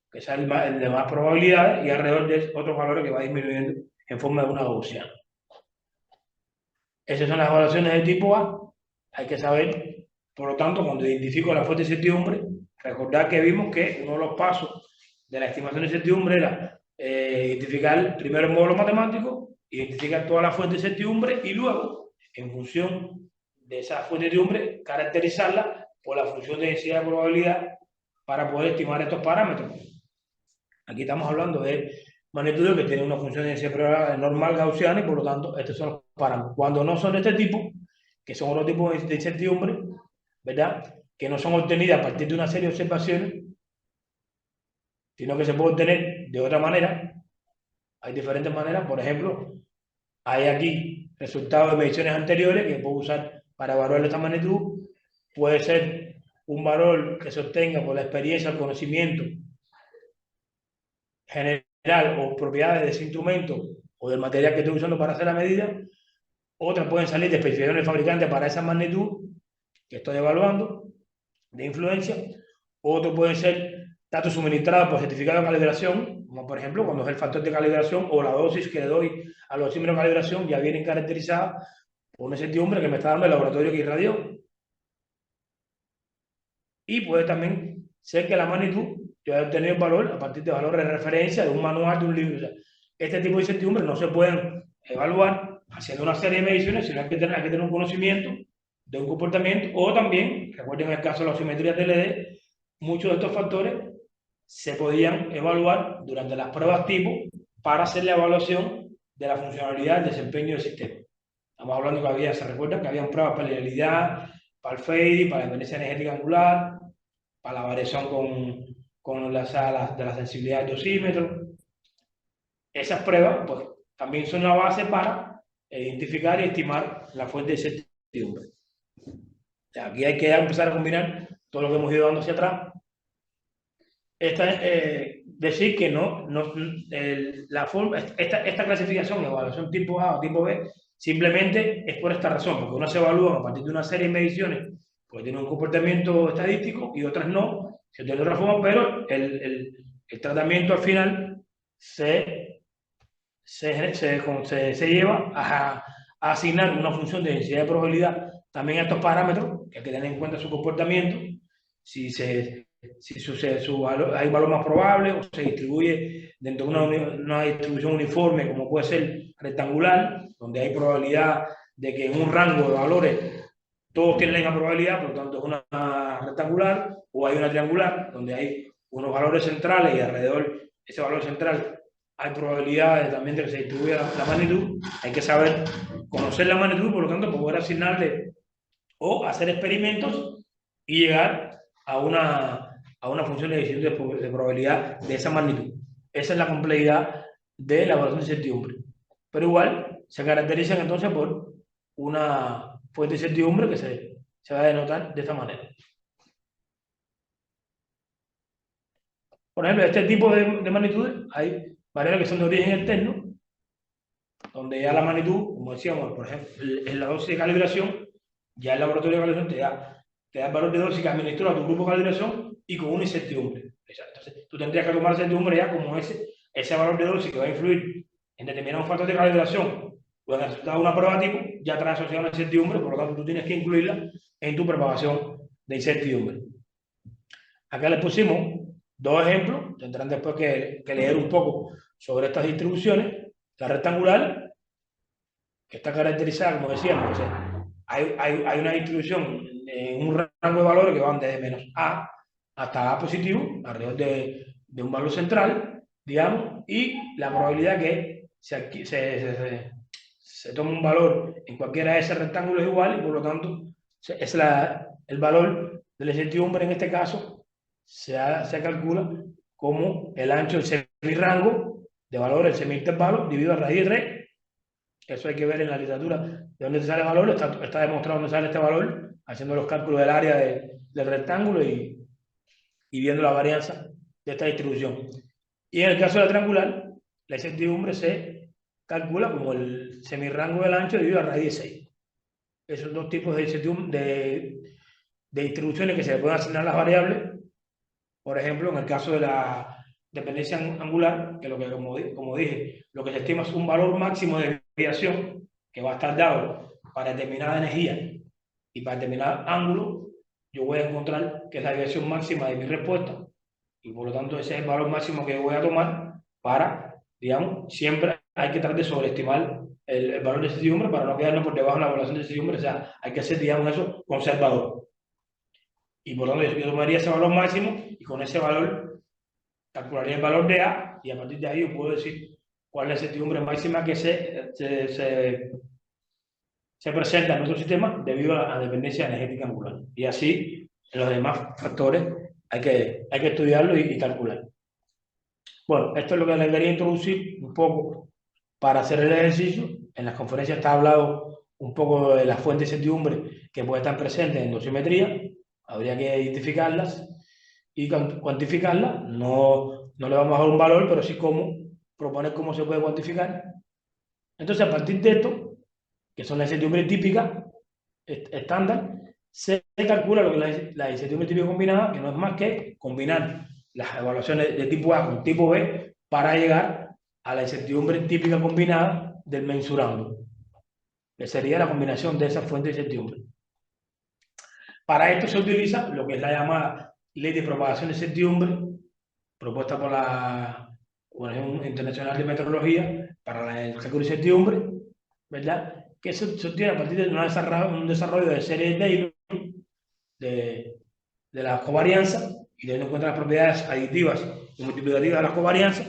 que sea el de más probabilidades y alrededor de otros valores que va disminuyendo en forma de una gaussiana. Esas son las evaluaciones de tipo A. Hay que saber, por lo tanto, cuando identifico la fuente de incertidumbre, recordar que vimos que uno de los pasos de la estimación de incertidumbre era identificar primero el módulo matemático, identificar toda la fuente de incertidumbre y luego, en función de esa fuente de incertidumbre, caracterizarla por la función de densidad de probabilidad para poder estimar estos parámetros. Aquí estamos hablando de magnitudes que tienen una función de densidad de probabilidad normal gaussiana y por lo tanto estos son los parámetros. Cuando no son de este tipo, que son otro tipo de incertidumbre, ¿verdad? Que no son obtenidas a partir de una serie de observaciones, sino que se puede obtener de otra manera. Hay diferentes maneras. Por ejemplo, hay aquí resultados de mediciones anteriores que puedo usar para evaluar esta magnitud. Puede ser un valor que se obtenga por la experiencia, el conocimiento general o propiedades de ese instrumento o del material que estoy usando para hacer la medida. Otras pueden salir de especificaciones del fabricante para esa magnitud que estoy evaluando de influencia. Otros pueden ser datos suministrados por certificado de calibración, como por ejemplo cuando es el factor de calibración o la dosis que le doy a los oxímetros de calibración ya vienen caracterizadas por una incertidumbre que me está dando el laboratorio que irradió. Y puede también ser que la magnitud yo haya obtenido el valor a partir de valores de referencia de un manual, de un libro. O sea, este tipo de incertidumbres no se pueden evaluar haciendo una serie de mediciones, sino que hay que tener un conocimiento de un comportamiento. O también, recuerden en el caso de la oximetría TLD, muchos de estos factores se podían evaluar durante las pruebas tipo para hacer la evaluación de la funcionalidad y desempeño del sistema. Estamos hablando que había, se recuerdan que habían pruebas para la realidad, para el FADE, para la dependencia energética angular, para la variación con las salas de la sensibilidad del dosímetro. Esas pruebas pues, también son la base para identificar y estimar la fuente de incertidumbre. O sea, aquí hay que empezar a combinar todo lo que hemos ido dando hacia atrás. Decir que esta clasificación de evaluación tipo A o tipo B simplemente es por esta razón, porque unas se evalúan a partir de una serie de mediciones porque tienen un comportamiento estadístico y otras no, se tiene de otra forma, pero el tratamiento al final se lleva a asignar una función de densidad de probabilidad también a estos parámetros, que hay que tener en cuenta su comportamiento, si hay un valor más probable o se distribuye dentro de una distribución uniforme, como puede ser rectangular, donde hay probabilidad de que en un rango de valores todos tienen la misma probabilidad, por lo tanto es una rectangular, o hay una triangular, donde hay unos valores centrales y alrededor de ese valor central hay probabilidades también de que se distribuya la magnitud. Hay que saber conocer la magnitud, por lo tanto poder asignarle o hacer experimentos y llegar a una función de decisión de probabilidad de esa magnitud. Esa es la complejidad de la evaluación de incertidumbre. Pero igual se caracterizan entonces por una fuente de incertidumbre que se va a denotar de esta manera. Por ejemplo, este tipo de magnitudes, hay variables que son de origen externo, donde ya la magnitud, como decíamos, por ejemplo, en la dosis de calibración, ya el laboratorio de calibración te da el valor de dosis que administró a tu grupo de calibración y con una incertidumbre. Entonces, tú tendrías que tomar la incertidumbre ya como ese valor de dosis que va a influir en determinados factores de calibración o en el resultado de una prueba tipo, ya trae asociada una incertidumbre, por lo tanto tú tienes que incluirla en tu propagación de incertidumbre. Acá les pusimos dos ejemplos, tendrán después que leer un poco sobre estas distribuciones. La rectangular, que está caracterizada, como decíamos, o sea, hay una distribución en un rango de valores que van desde menos A hasta A positivo, alrededor de un valor central, digamos, y la probabilidad que se tome un valor en cualquiera de esos rectángulos es igual, y por lo tanto es el valor de la incertidumbre en este caso se calcula como el ancho del semirrango de valores, el semi-intervalo, dividido a raíz de 3. Eso hay que ver en la literatura de dónde sale el valor, está demostrado dónde sale este valor, haciendo los cálculos del área del rectángulo y viendo la varianza de esta distribución. Y en el caso de la triangular, la incertidumbre se calcula como el semirrango del ancho dividido a raíz de 6. Esos dos tipos de distribuciones que se le pueden asignar las variables. Por ejemplo, en el caso de la dependencia angular, que como dije, lo que se estima es un valor máximo de desviación que va a estar dado para determinada energía y para determinado ángulo, yo voy a encontrar que es la desviación máxima de mi respuesta y por lo tanto ese es el valor máximo que voy a tomar para, digamos, siempre hay que tratar de sobreestimar el valor de incertidumbre para no quedarnos por debajo de la evaluación de incertidumbre. O sea, hay que ser, digamos, eso conservador. Y por lo tanto yo tomaría ese valor máximo y con ese valor calcularía el valor de A y a partir de ahí yo puedo decir cuál es la incertidumbre máxima que se presenta en nuestro sistema debido a la dependencia energética angular. Y así en los demás factores hay que estudiarlo y calcular. Bueno, esto es lo que les quería introducir un poco para hacer el ejercicio. En las conferencias está hablado un poco de las fuentes de incertidumbre que pueden estar presentes en dosimetría. Habría que identificarlas y cuantificarlas. No no le vamos a dar un valor, pero sí cómo proponer cómo se puede cuantificar. Entonces, a partir de esto, que son las incertidumbres típicas estándar, se calcula lo que es la incertidumbre típica combinada, que no es más que combinar las evaluaciones de tipo A con tipo B para llegar a la incertidumbre típica combinada del mensurando, que sería la combinación de esas fuentes de incertidumbre. Para esto se utiliza lo que es la llamada ley de propagación de incertidumbre, propuesta por la Organización Internacional de Meteorología para el cálculo de incertidumbre, ¿verdad? Que se obtiene a partir de un desarrollo de serie de Taylor de la covarianza, y teniendo en cuenta las propiedades aditivas y multiplicativas de las covarianzas,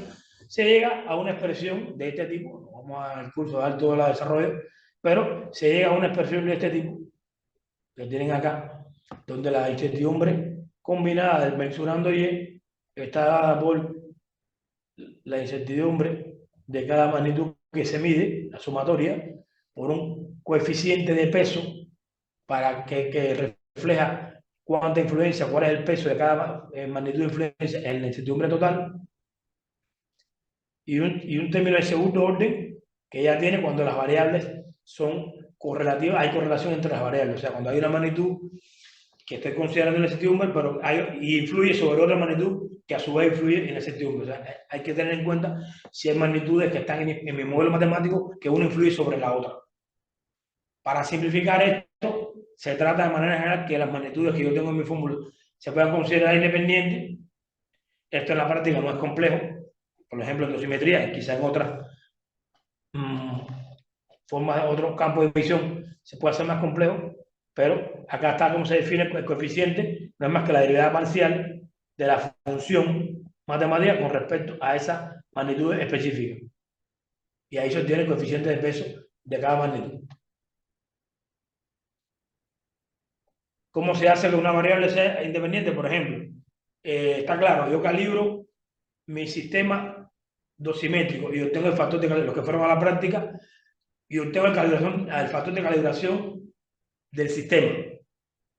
se llega a una expresión de este tipo. No vamos al curso de dar todo el desarrollo, pero se llega a una expresión de este tipo, que tienen acá, donde la incertidumbre combinada del mensurando Y está dada por la incertidumbre de cada magnitud que se mide, la sumatoria, por un coeficiente de peso para que refleja cuánta influencia, cuál es el peso de cada magnitud de influencia en la incertidumbre total, y un término de segundo orden que ya tiene cuando las variables son correlativas, hay correlación entre las variables, o sea, cuando hay una magnitud que estoy considerando la incertidumbre, pero influye sobre otra magnitud que a su vez influye en la incertidumbre. O sea, hay que tener en cuenta si hay magnitudes que están en mi modelo matemático que uno influye sobre la otra. Para simplificar esto, se trata de manera general que las magnitudes que yo tengo en mi fórmula se puedan considerar independientes. Esto en la práctica no es complejo. Por ejemplo, en dosimetría y quizá en otras formas, otros campos de visión se puede hacer más complejo, pero acá está cómo se define el coeficiente, no es más que la derivada parcial de la función matemática con respecto a esa magnitud específica. Y ahí se obtiene el coeficiente de peso de cada magnitud. ¿Cómo se hace que una variable sea independiente? Por ejemplo, está claro, yo calibro mi sistema dosimétrico y obtengo el factor de calibración, los que fueron a la práctica, y obtengo el factor de calibración del sistema.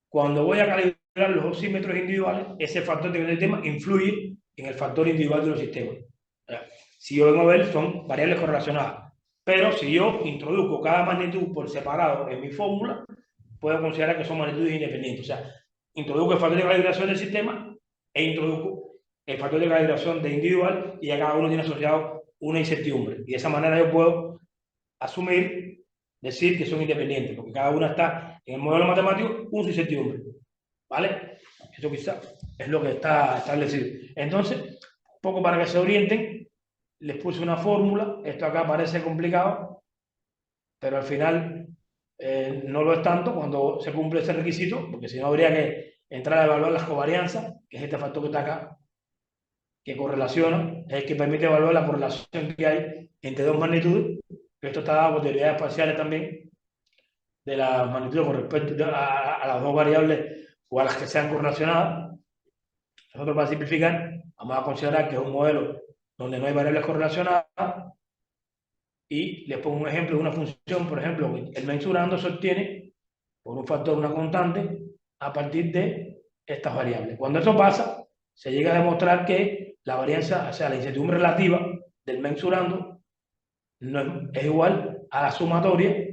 Cuando voy a calibrar los osímetros individuales, ese factor de sistema influye en el factor individual de los sistemas. Si yo vengo a ver, son variables correlacionadas. Pero si yo introduzco cada magnitud por separado en mi fórmula, puedo considerar que son magnitudes independientes. O sea, introduzco el factor de calibración del sistema e introduzco el factor de calibración de individual, y ya cada uno tiene asociado una incertidumbre. Y de esa manera yo puedo asumir, decir que son independientes, porque cada una está en el modelo matemático con su incertidumbre. ¿Vale? Eso quizá es lo que está establecido. Entonces, un poco para que se orienten, les puse una fórmula. Esto acá parece complicado, pero al final no lo es tanto cuando se cumple ese requisito, porque si no habría que entrar a evaluar las covarianzas, que es este factor que está acá, que correlaciona, es el que permite evaluar la correlación que hay entre dos magnitudes. Esto está dado por derivas parciales también de las magnitudes con respecto a las dos variables o a las que sean correlacionadas. Nosotros, para simplificar, vamos a considerar que es un modelo donde no hay variables correlacionadas, y les pongo un ejemplo de una función. Por ejemplo, el mensurando se obtiene por un factor, una constante, a partir de estas variables. Cuando eso pasa, se llega a demostrar que la varianza, o sea, la incertidumbre relativa del mensurando no es igual a la sumatoria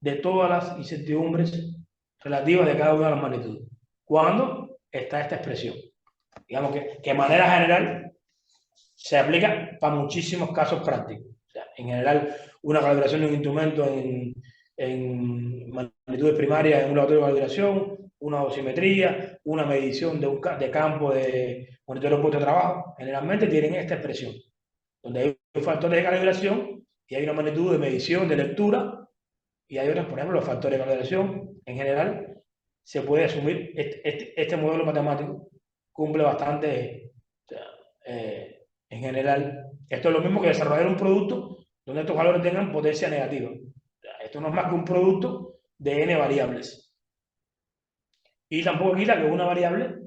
de todas las incertidumbres relativas de cada una de las magnitudes, cuando está esta expresión. Digamos que de manera general se aplica para muchísimos casos prácticos. O sea, en general, una calibración de un instrumento en magnitudes primarias en un laboratorio de calibración, una dosimetría, una medición de campo de monitoreo puesto de trabajo, generalmente tienen esta expresión, donde hay factores de calibración y hay una magnitud de medición, de lectura, y hay otras, por ejemplo, los factores de calibración. En general, se puede asumir este modelo matemático cumple bastante, o sea, en general, esto es lo mismo que desarrollar un producto donde estos valores tengan potencia negativa. O sea, esto no es más que un producto de n variables. Y tampoco quita que una variable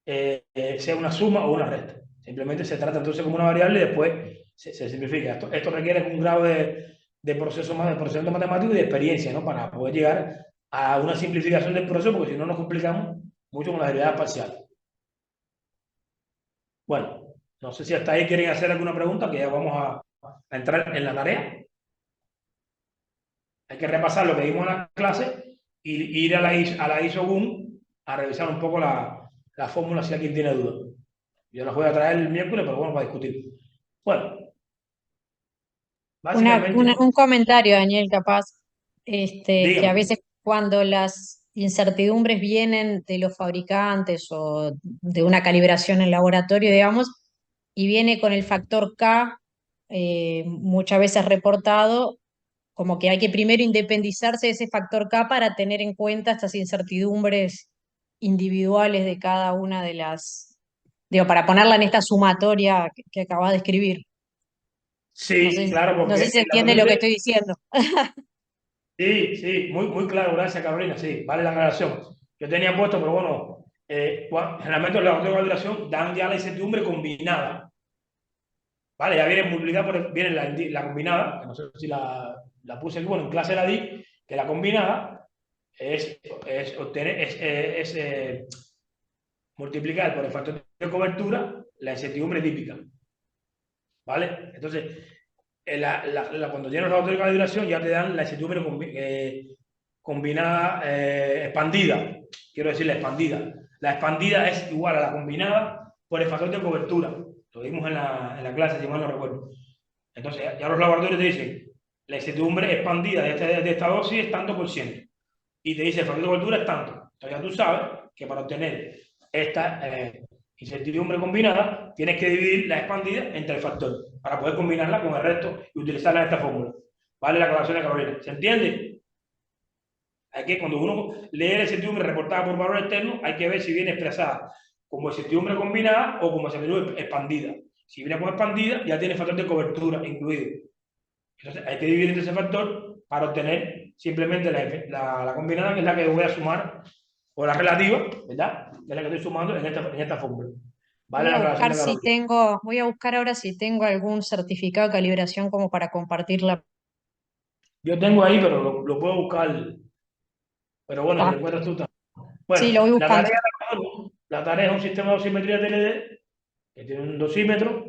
sea una suma o una resta. Simplemente se trata entonces como una variable y después se simplifica. Esto requiere un grado de procesamiento matemático y de experiencia, ¿no? Para poder llegar a una simplificación del proceso, porque si no nos complicamos mucho con las derivadas parciales. Bueno, no sé si hasta ahí quieren hacer alguna pregunta, que ya vamos a entrar en la tarea. Hay que repasar lo que vimos en la clase y ir a la ISO BOOM a revisar un poco la fórmula si alguien tiene duda. Yo las voy a traer el miércoles, pero bueno, para discutir. Bueno, básicamente, Un comentario, Daniel, capaz, que a dígame. veces cuando las incertidumbres vienen de los fabricantes o de una calibración en laboratorio, digamos, y viene con el factor K, muchas veces reportado, como que hay que primero independizarse de ese factor K para tener en cuenta estas incertidumbres individuales de cada una de las, digo, para ponerla en esta sumatoria que acabas de escribir. No sé, Sí, claro, no sé porque si se en la entiende lo que estoy patente, diciendo. sí, sí, muy claro, gracias Carolina, sí, vale la aclaración. Yo tenía puesto, pero bueno, generalmente los laboratorios de validación dan ya la incertidumbre combinada, ¿vale? Ya viene multiplicada viene la combinada, que no sé si la puse aquí, bueno, en clase la di, que la combinada es obtener, multiplicar por el factor de cobertura la incertidumbre típica, ¿vale? Entonces, cuando tienes los laboratorios de calibración ya te dan la incertidumbre combinada, expandida, quiero decir la expandida. La expandida es igual a la combinada por el factor de cobertura. Lo vimos en la clase, si mal no recuerdo. Entonces, ya los laboratorios te dicen, la incertidumbre expandida de esta dosis es tanto por ciento. Y te dice, el factor de cobertura es tanto. Entonces, ya tú sabes que para obtener esta incertidumbre combinada, tienes que dividir la expandida entre el factor para poder combinarla con el resto y utilizarla en esta fórmula. ¿Vale? La aclaración de Carolina. ¿Se entiende? Hay que, cuando uno lee la incertidumbre reportada por valor externo, hay que ver si viene expresada como incertidumbre combinada o como incertidumbre expandida. Si viene como expandida, ya tiene factor de cobertura incluido. Entonces, hay que dividir entre ese factor para obtener simplemente la combinada, que es la que voy a sumar, o la relativa, ¿verdad? Que es la que estoy sumando en esta fórmula. ¿Vale? Voy La a aclaración buscar de si Carolina. tengo, voy a buscar ahora si tengo algún certificado de calibración como para compartirla. Yo tengo ahí, pero lo puedo buscar. Pero bueno, si lo Ah, encuentras tú también. sí, Bueno, lo voy la buscando. tarea, la tarea es un sistema de dosimetría TLD que tiene un dosímetro,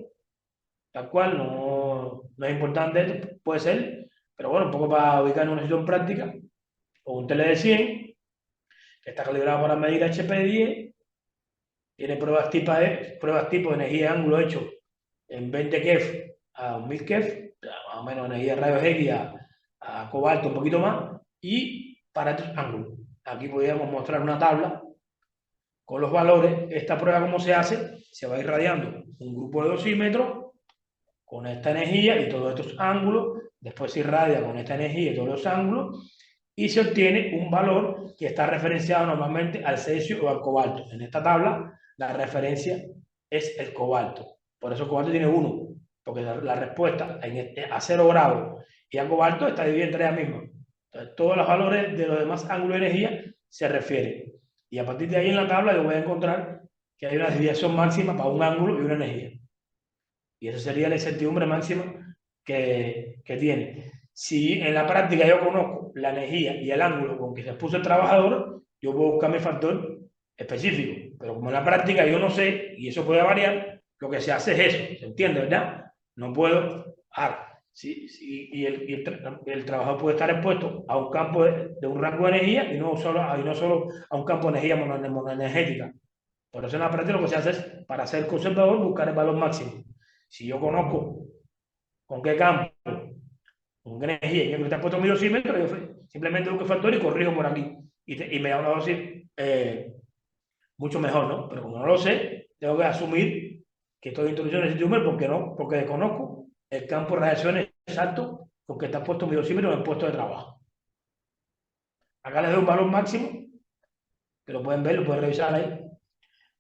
tal cual, no es importante esto, puede ser, pero bueno, un poco para ubicar en una situación práctica, o un TLD 100, que está calibrado para medir HP10, tiene pruebas tipo de energía de ángulo hecho en 20 kef a 1000 kef, más o menos energía de rayos X a cobalto un poquito más, y para estos ángulos. Aquí podríamos mostrar una tabla con los valores. Esta prueba, ¿cómo se hace? Se va irradiando un grupo de dosímetros con esta energía y todos estos ángulos, después se irradia con esta energía y todos los ángulos, y se obtiene un valor que está referenciado normalmente al cesio o al cobalto. En esta tabla, la referencia es el cobalto. Por eso el cobalto tiene 1, porque la respuesta a 0 grados y a cobalto está dividida entre ellas mismas. Entonces, todos los valores de los demás ángulos de energía se refieren. Y a partir de ahí en la tabla yo voy a encontrar que hay una desviación máxima para un ángulo y una energía. Y esa sería la incertidumbre máxima que tiene. Si en la práctica yo conozco la energía y el ángulo con que se expuso el trabajador, yo puedo buscar mi factor específico. Pero como en la práctica yo no sé, y eso puede variar, lo que se hace es eso. ¿Se entiende, verdad? No puedo. Y el trabajador puede estar expuesto a un campo de un rango de energía y no solo a un campo de energía monoenergética. Por eso en la práctica lo que se hace es, para ser conservador, buscar el valor máximo. Si yo conozco con qué campo, con qué energía, y que está puesto mi dosímetro, yo simplemente busco el factor y corrijo por aquí. Y me da una dosis mucho mejor, ¿no? Pero como no lo sé, tengo que asumir que estoy introduciendo ese número porque desconozco el campo de radiaciones exacto con que está puesto mi dosímetro en el puesto de trabajo. Acá les doy un valor máximo, que lo pueden ver, lo pueden revisar ahí.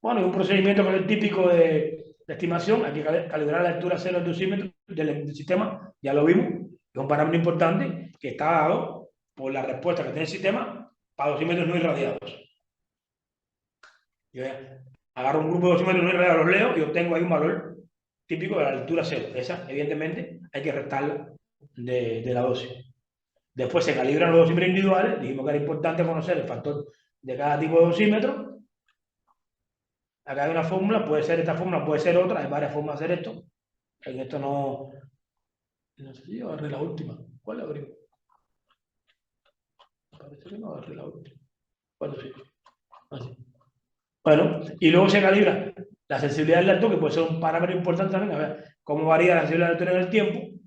Bueno, y un procedimiento que es el típico de estimación, hay que calibrar la altura cero del dosímetro del sistema, ya lo vimos, es un parámetro importante que está dado por la respuesta que tiene el sistema para dosímetros no irradiados. Yo agarro un grupo de dosímetros no irradiados, los leo y obtengo ahí un valor típico de la altura cero. Esa, evidentemente, hay que restarla de la dosis. Después se calibran los dosímetros individuales, dijimos que era importante conocer el factor de cada tipo de dosímetro. Acá hay una fórmula, puede ser esta fórmula, puede ser otra, hay varias formas de hacer esto. En esto no sé si yo agarré la última. ¿Cuál abrí? Parece que no agarré la última. Bueno, sí. Así. Bueno, y luego se calibra la sensibilidad del lector, que puede ser un parámetro importante también. A ver cómo varía la sensibilidad del lector en el tiempo.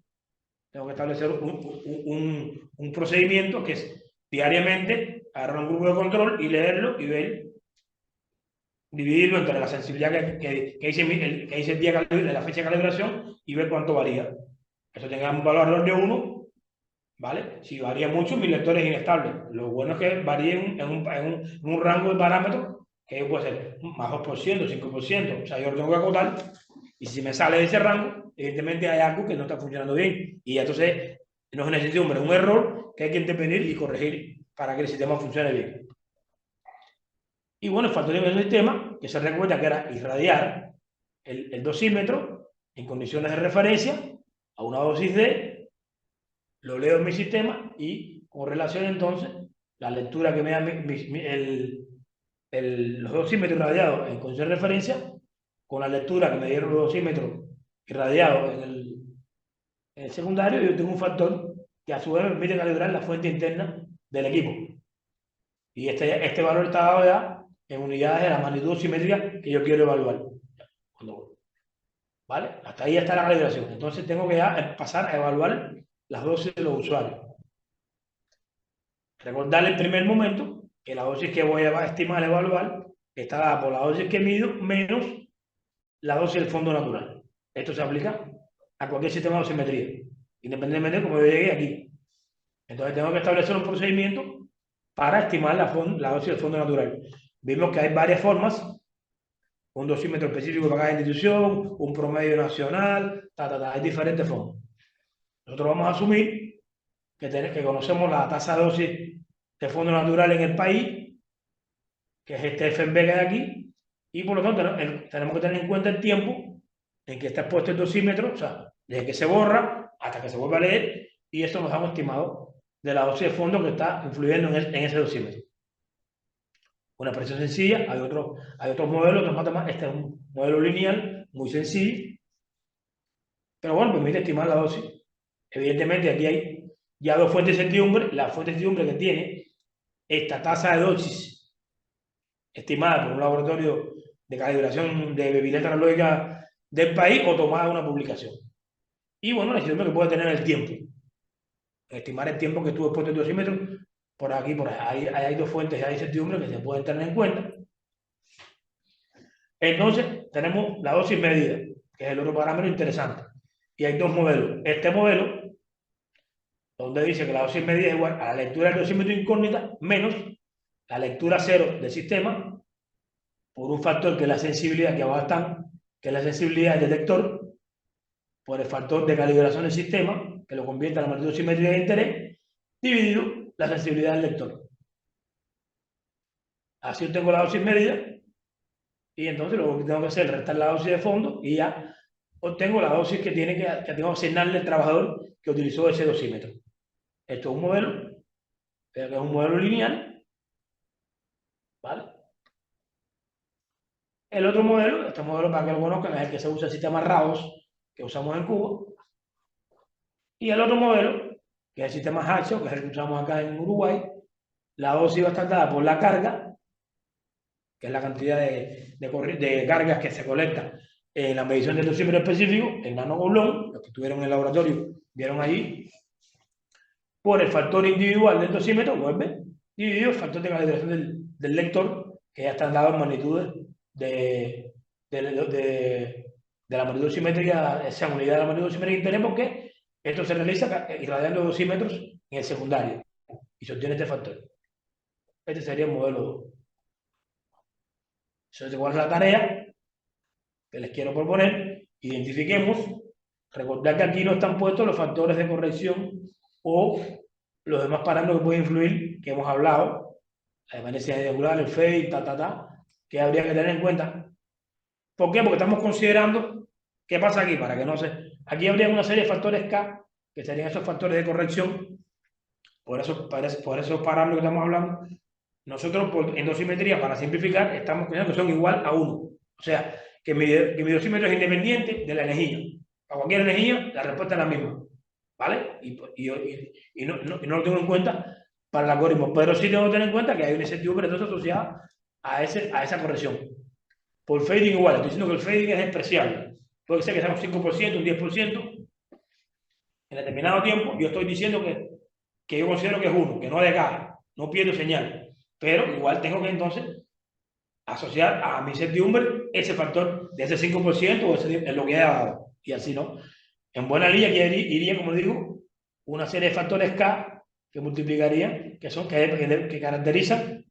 Tengo que establecer un procedimiento que es diariamente agarrar un grupo de control y leerlo y ver, dividirlo entre la sensibilidad que hice el día de la fecha de calibración y ver cuánto varía. Eso tenga un valor de 1, ¿vale? Si varía mucho, mi lector es inestable. Lo bueno es que varíe en un rango de parámetros que puede ser más 2%, 5%. O sea, yo lo tengo que acotar y si me sale de ese rango, evidentemente hay algo que no está funcionando bien. Y entonces no es una incertidumbre, es un error que hay que intervenir y corregir para que el sistema funcione bien. Y bueno, el factor de del sistema, que se recuerda que era irradiar el dosímetro en condiciones de referencia a una dosis D, lo leo en mi sistema y con relación entonces la lectura que me da los dosímetros irradiados en condiciones de referencia con la lectura que me dieron los dosímetros irradiados en el secundario, yo tengo un factor que a su vez me permite calibrar la fuente interna del equipo. Y este valor está dado ya en unidades de la magnitud dosimétrica que yo quiero evaluar. ¿Vale? Hasta ahí está la calibración. Entonces tengo que ya pasar a evaluar las dosis de los usuarios. Recordarle en primer momento que la dosis que voy a estimar, evaluar, está dada por la dosis que mido menos la dosis del fondo natural. Esto se aplica a cualquier sistema de dosimetría, independientemente de cómo yo llegué aquí. Entonces tengo que establecer un procedimiento para estimar la dosis del fondo natural. Vimos que hay varias formas, un dosímetro específico para cada institución, un promedio nacional, hay diferentes formas. Nosotros vamos a asumir que conocemos la tasa de dosis de fondo natural en el país, que es este FMB que hay aquí, y por lo tanto tenemos que tener en cuenta el tiempo en que está expuesto el dosímetro, o sea, desde que se borra hasta que se vuelve a leer, y esto nos da un estimado de la dosis de fondo que está influyendo en ese dosímetro. Una expresión sencilla, hay otros modelos, este es un modelo lineal, muy sencillo, pero bueno, permite estimar la dosis. Evidentemente aquí hay ya dos fuentes de incertidumbre. La fuente de incertidumbre que tiene esta tasa de dosis estimada por un laboratorio de calibración de evidencia tecnológica del país o tomada de una publicación. Y bueno, la incertidumbre que puede tener el tiempo. Estimar el tiempo que estuvo expuesto el dosímetro por aquí, por ahí. Hay dos fuentes de incertidumbre que se pueden tener en cuenta. Entonces, tenemos la dosis medida, que es el otro parámetro interesante. Y hay dos modelos. Este modelo, donde dice que la dosis medida es igual a la lectura del dosímetro incógnita menos la lectura cero del sistema por un factor que es la sensibilidad, que abajo están, que es la sensibilidad del detector, por el factor de calibración del sistema, que lo convierte a la magnitud dosimétrica de interés, dividido la sensibilidad del lector. Así obtengo la dosis medida, y entonces lo que tengo que hacer es restar la dosis de fondo, y ya obtengo la dosis que tengo que asignarle al trabajador que utilizó ese dosímetro. Esto es un modelo, que es un modelo lineal, ¿vale? El otro modelo, este modelo para que lo conozcan, es el que se usa en sistemas RAOS, que usamos en Cuba. Y el otro modelo, que es el sistema Haxo, que es el que usamos acá en Uruguay, la dosis va a estar dada por la carga, que es la cantidad de cargas que se colecta en la medición del dosímetro específico, el nanocoulomb, los que estuvieron en el laboratorio vieron allí, por el factor individual del dosímetro, vuelve, dividido el factor de calibración del lector, que ya están dados en magnitudes de la magnitud dosimétrica, esa unidad de la magnitud dosimétrica de interés, porque esto se realiza irradiando dosímetros en el secundario y se obtiene este factor. Este sería el modelo 2. Entonces, ¿cuál es la tarea que les quiero proponer? Identifiquemos, recordar que aquí no están puestos los factores de corrección o los demás parámetros que pueden influir, que hemos hablado, la dependencia regular, el FEI, que habría que tener en cuenta. ¿Por qué? Porque estamos considerando qué pasa aquí, para que no se... Aquí habría una serie de factores K, que serían esos factores de corrección, por esos parámetros que estamos hablando. Nosotros, en dosimetría, para simplificar, estamos pensando que son igual a 1. O sea, que mi dosímetro es independiente de la energía. A cualquier energía, la respuesta es la misma. ¿Vale? Y no lo tengo en cuenta para el algoritmo. Pero sí tengo que tener en cuenta que hay una incertidumbre entonces asociada a esa corrección. Por fading igual, estoy diciendo que el fading es despreciable. Puede ser que sea un 5%, un 10% en determinado tiempo. Yo estoy diciendo que yo considero que es uno, que no decae, no pierdo señal. Pero igual tengo que entonces asociar a mi incertidumbre ese factor de ese 5% o ese, en lo que haya dado. Y así, ¿no? En buena línea iría, como digo, una serie de factores K que multiplicarían, que caracterizan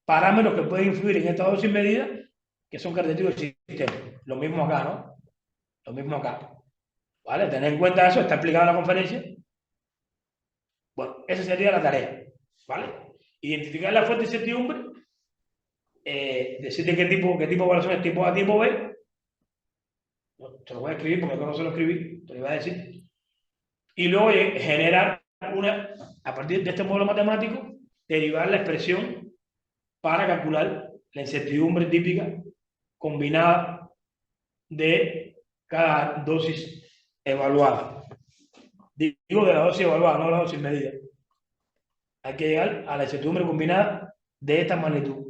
parámetros que pueden influir en esta dosis medida, que son característicos del sistema. Lo mismo acá, ¿no? Lo mismo acá. ¿Vale? Tener en cuenta eso, está explicado en la conferencia. Bueno, esa sería la tarea. ¿Vale? Identificar la fuente de incertidumbre, decirte qué tipo de evaluación es tipo A, tipo B. Te lo voy a escribir porque acá no se lo escribí, te lo iba a decir. Y luego generar a partir de este modelo matemático, derivar la expresión para calcular la incertidumbre típica combinada de cada dosis evaluada. Digo de la dosis evaluada, no de la dosis medida. Hay que llegar a la incertidumbre combinada de esta magnitud,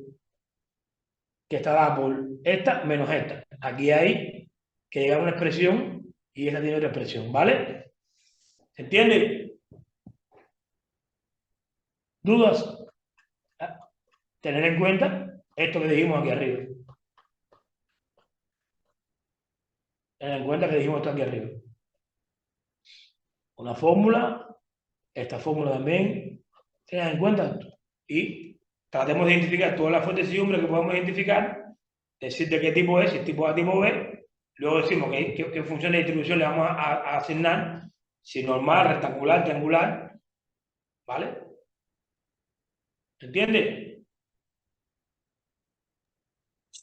que está dada por esta menos esta. Aquí hay que llegar a una expresión y esta tiene otra expresión, ¿vale? ¿Se entiende? ¿Dudas? Tener en cuenta esto que dijimos aquí arriba. Tener en cuenta que dijimos esto aquí arriba. Una fórmula, esta fórmula también, tengan en cuenta esto. Y tratemos de identificar todas las fuentes de incertidumbre que podemos identificar, decir de qué tipo es, si es tipo A, tipo B, luego decimos qué función de distribución le vamos a asignar, si normal, rectangular, triangular, ¿vale? ¿Entiende?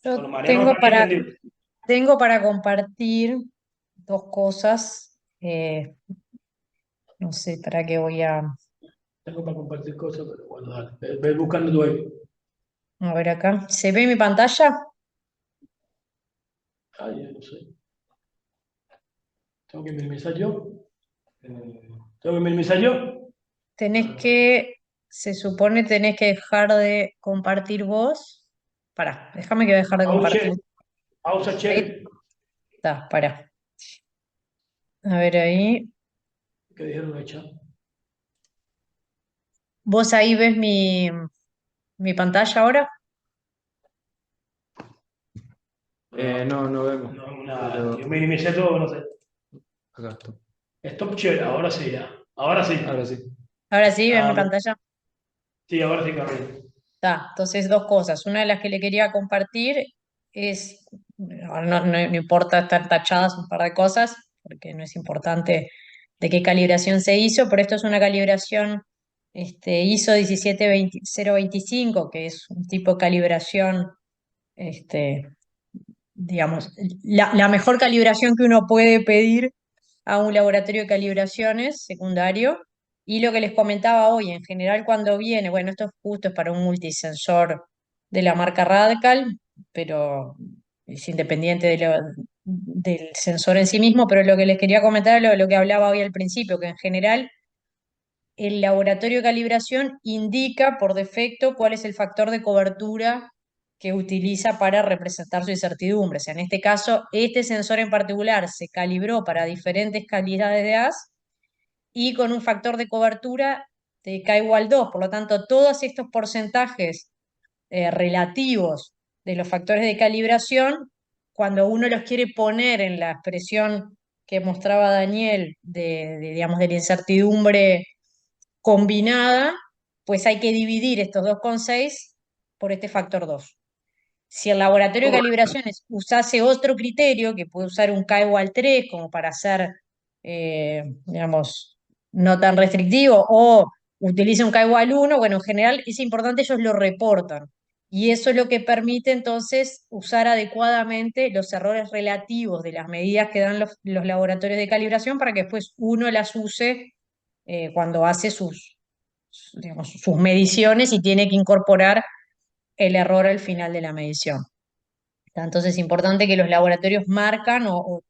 Yo Bueno, Mariano, no entendido. tengo para compartir dos cosas. No sé para qué voy Tengo para compartir cosas, pero bueno, dale. Ve buscando tú ahí. a ver acá. ¿Se ve mi pantalla? Ay, yo no sé. Tengo que minimizar yo. Tengo que minimizar yo. Se supone tenés que dejar de compartir vos. Pará, déjame que voy a dejar de compartir. Pausa, Ahí che. está, pará. A ver ahí. ¿Qué dijeron en el chat? ¿Vos ahí ves mi pantalla ahora? No, no vemos. No, nada. Pero Yo minimicé todo, no sé. acá está. Stop share, ahora sí ya. Ahora sí. Ahora sí. Ahora sí, ves mi Ah, pantalla. sí, ahora sí, Carlos. Está, entonces dos cosas. Una de las que le quería compartir es, no importa estar tachadas un par de cosas, porque no es importante de qué calibración se hizo, pero esto es una calibración ISO 17025, que es un tipo de calibración, este, digamos, la mejor calibración que uno puede pedir a un laboratorio de calibraciones secundario. Y lo que les comentaba hoy, en general cuando viene, bueno, esto es justo es para un multisensor de la marca Radcal, pero es independiente del sensor en sí mismo, pero lo que les quería comentar es lo que hablaba hoy al principio, que en general el laboratorio de calibración indica por defecto cuál es el factor de cobertura que utiliza para representar su incertidumbre. O sea, en este caso, este sensor en particular se calibró para diferentes calidades de AS y con un factor de cobertura de K igual 2. Por lo tanto, todos estos porcentajes relativos de los factores de calibración, cuando uno los quiere poner en la expresión que mostraba Daniel digamos, de la incertidumbre combinada, pues hay que dividir estos 2,6 por este factor 2. Si el laboratorio de calibraciones usase otro criterio, que puede usar un K igual 3 como para hacer, digamos, no tan restrictivo, o utiliza un K igual 1, bueno, en general es importante, ellos lo reportan. Y eso es lo que permite entonces usar adecuadamente los errores relativos de las medidas que dan los laboratorios de calibración para que después uno las use cuando hace digamos, sus mediciones y tiene que incorporar el error al final de la medición. Entonces es importante que los laboratorios marcan o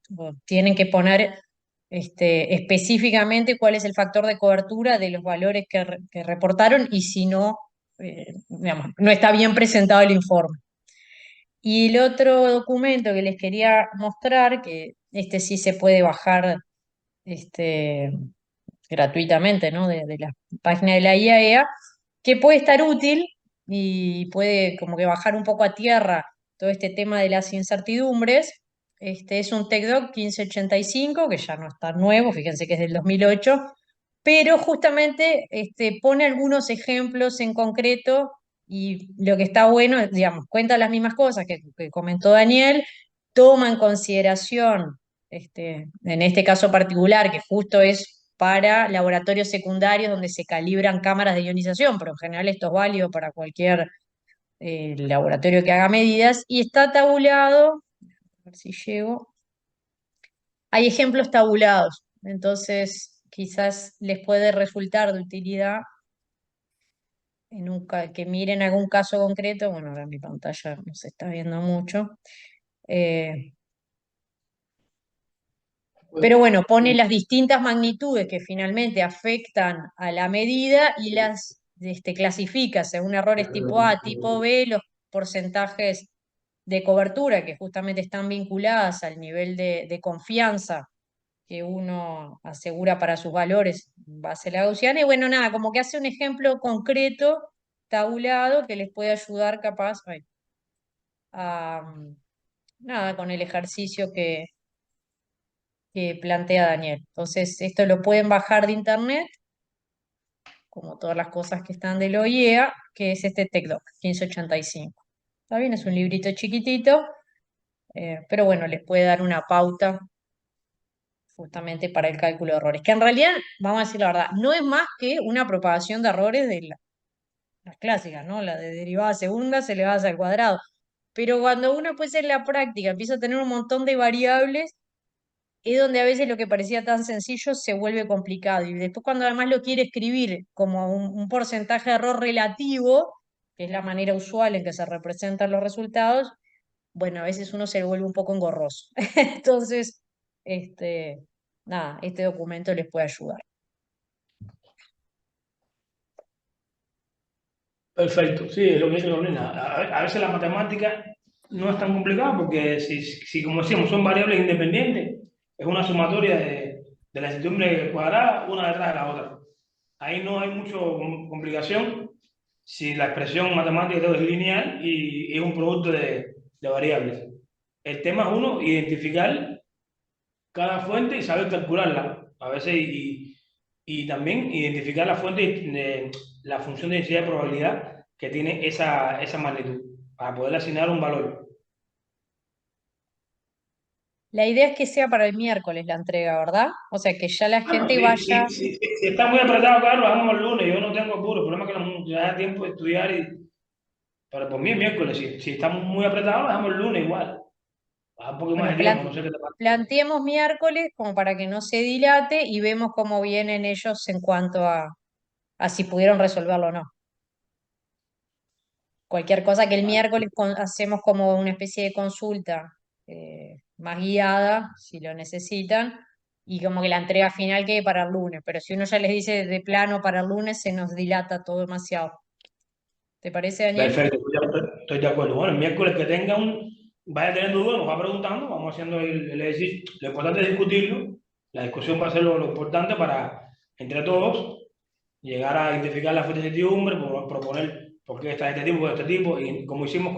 tienen que poner específicamente cuál es el factor de cobertura de los valores que reportaron y si no, digamos, no está bien presentado el informe. Y el otro documento que les quería mostrar, que este sí se puede bajar este, gratuitamente, ¿no? de la página de la IAEA, que puede estar útil y puede como que bajar un poco a tierra todo este tema de las incertidumbres. Es un TechDoc 1585, que ya no está nuevo, fíjense que es del 2008, pero justamente pone algunos ejemplos en concreto y lo que está bueno, es, digamos, cuenta las mismas cosas que comentó Daniel, toma en consideración, en este caso particular, que justo es para laboratorios secundarios donde se calibran cámaras de ionización, pero en general esto es válido para cualquier laboratorio que haga medidas, y está tabulado, a ver si llego, hay ejemplos tabulados, entonces quizás les puede resultar de utilidad que miren algún caso concreto. Bueno, ahora en mi pantalla no se está viendo mucho. Eh, pero bueno, pone las distintas magnitudes que finalmente afectan a la medida y las clasifica según errores tipo A, tipo B, los porcentajes de cobertura que justamente están vinculadas al nivel de confianza que uno asegura para sus valores en base a la gaussiana. Y bueno, nada, como que hace un ejemplo concreto, tabulado, que les puede ayudar capaz nada, con el ejercicio que plantea Daniel. Entonces, esto lo pueden bajar de internet, como todas las cosas que están del OIEA, que es este TechDoc 1585. ¿Está bien? Es un librito chiquitito, pero bueno, les puede dar una pauta justamente para el cálculo de errores, que en realidad, vamos a decir la verdad, no es más que una propagación de errores de las clásicas, ¿no? La de derivadas segundas elevadas al cuadrado. Pero cuando uno pues en la práctica empieza a tener un montón de variables, es donde a veces lo que parecía tan sencillo se vuelve complicado. Y después cuando además lo quiere escribir como un porcentaje de error relativo, que es la manera usual en que se representan los resultados, bueno, a veces uno se vuelve un poco engorroso. Entonces, nada, este documento les puede ayudar. Perfecto, sí, es lo que dice Carolina. A veces la matemática no es tan complicada porque si como decíamos, son variables independientes, es una sumatoria de la incertidumbre cuadrada una detrás de la otra. Ahí no hay mucha complicación si la expresión matemática todo es lineal y es un producto de variables. El tema es uno, identificar cada fuente y saber calcularla. A veces y también identificar la fuente de la función de densidad de probabilidad que tiene esa magnitud para poder asignar un valor. La idea es que sea para el miércoles la entrega, ¿verdad? O sea, que ya la Bueno, gente vaya. si está muy apretado, claro, lo hagamos el lunes. Yo no tengo apuro. El problema es que no me da tiempo de estudiar. Pero por mí es miércoles. Si estamos muy apretados, lo dejamos el lunes igual. Baja un poco más Bueno, de tiempo, no sé qué te pasa. planteemos miércoles como para que no se dilate y vemos cómo vienen ellos en cuanto a si pudieron resolverlo o no. Cualquier cosa que el miércoles hacemos como una especie de consulta más guiada, si lo necesitan, y como que la entrega final quede para el lunes. Pero si uno ya les dice de plano para el lunes, se nos dilata todo demasiado. ¿Te parece, Daniel? Perfecto, estoy de acuerdo. Bueno, el miércoles que tenga vaya teniendo dudas, nos va preguntando, vamos haciendo el ejercicio. Lo importante es discutirlo. La discusión va a ser lo importante para, entre todos, llegar a identificar la fuente de incertidumbre, proponer por qué está de este tipo, de este tipo, y como hicimos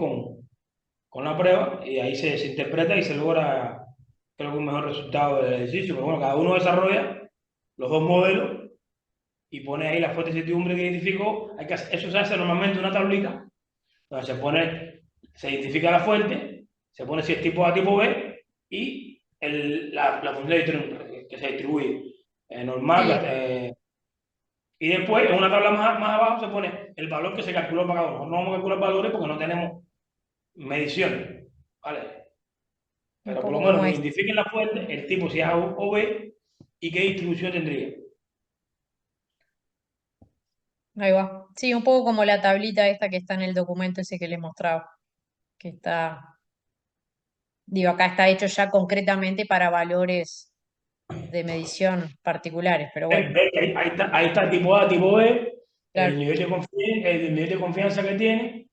con la prueba, y ahí se interpreta y se logra, creo que un mejor resultado del ejercicio. Pero bueno, cada uno desarrolla los dos modelos y pone ahí la fuente de incertidumbre que identificó. Eso se hace normalmente en una tablita, donde se identifica la fuente, se pone si es tipo A, tipo B, y la función de incertidumbre que se distribuye normal, Sí, y después, en una tabla más abajo, se pone el valor que se calculó para cada uno. No vamos a calcular valores porque no tenemos mediciones, ¿vale? un Pero por lo poco menos como que esto. identifiquen la fuente, el tipo si es A o B, y qué distribución tendría. Ahí va. Sí, un poco como la tablita esta que está en el documento ese que les mostraba, que está Digo, acá está hecho ya concretamente para valores de medición particulares, pero bueno, Ahí está tipo A, tipo B, claro. el nivel de confianza que tiene,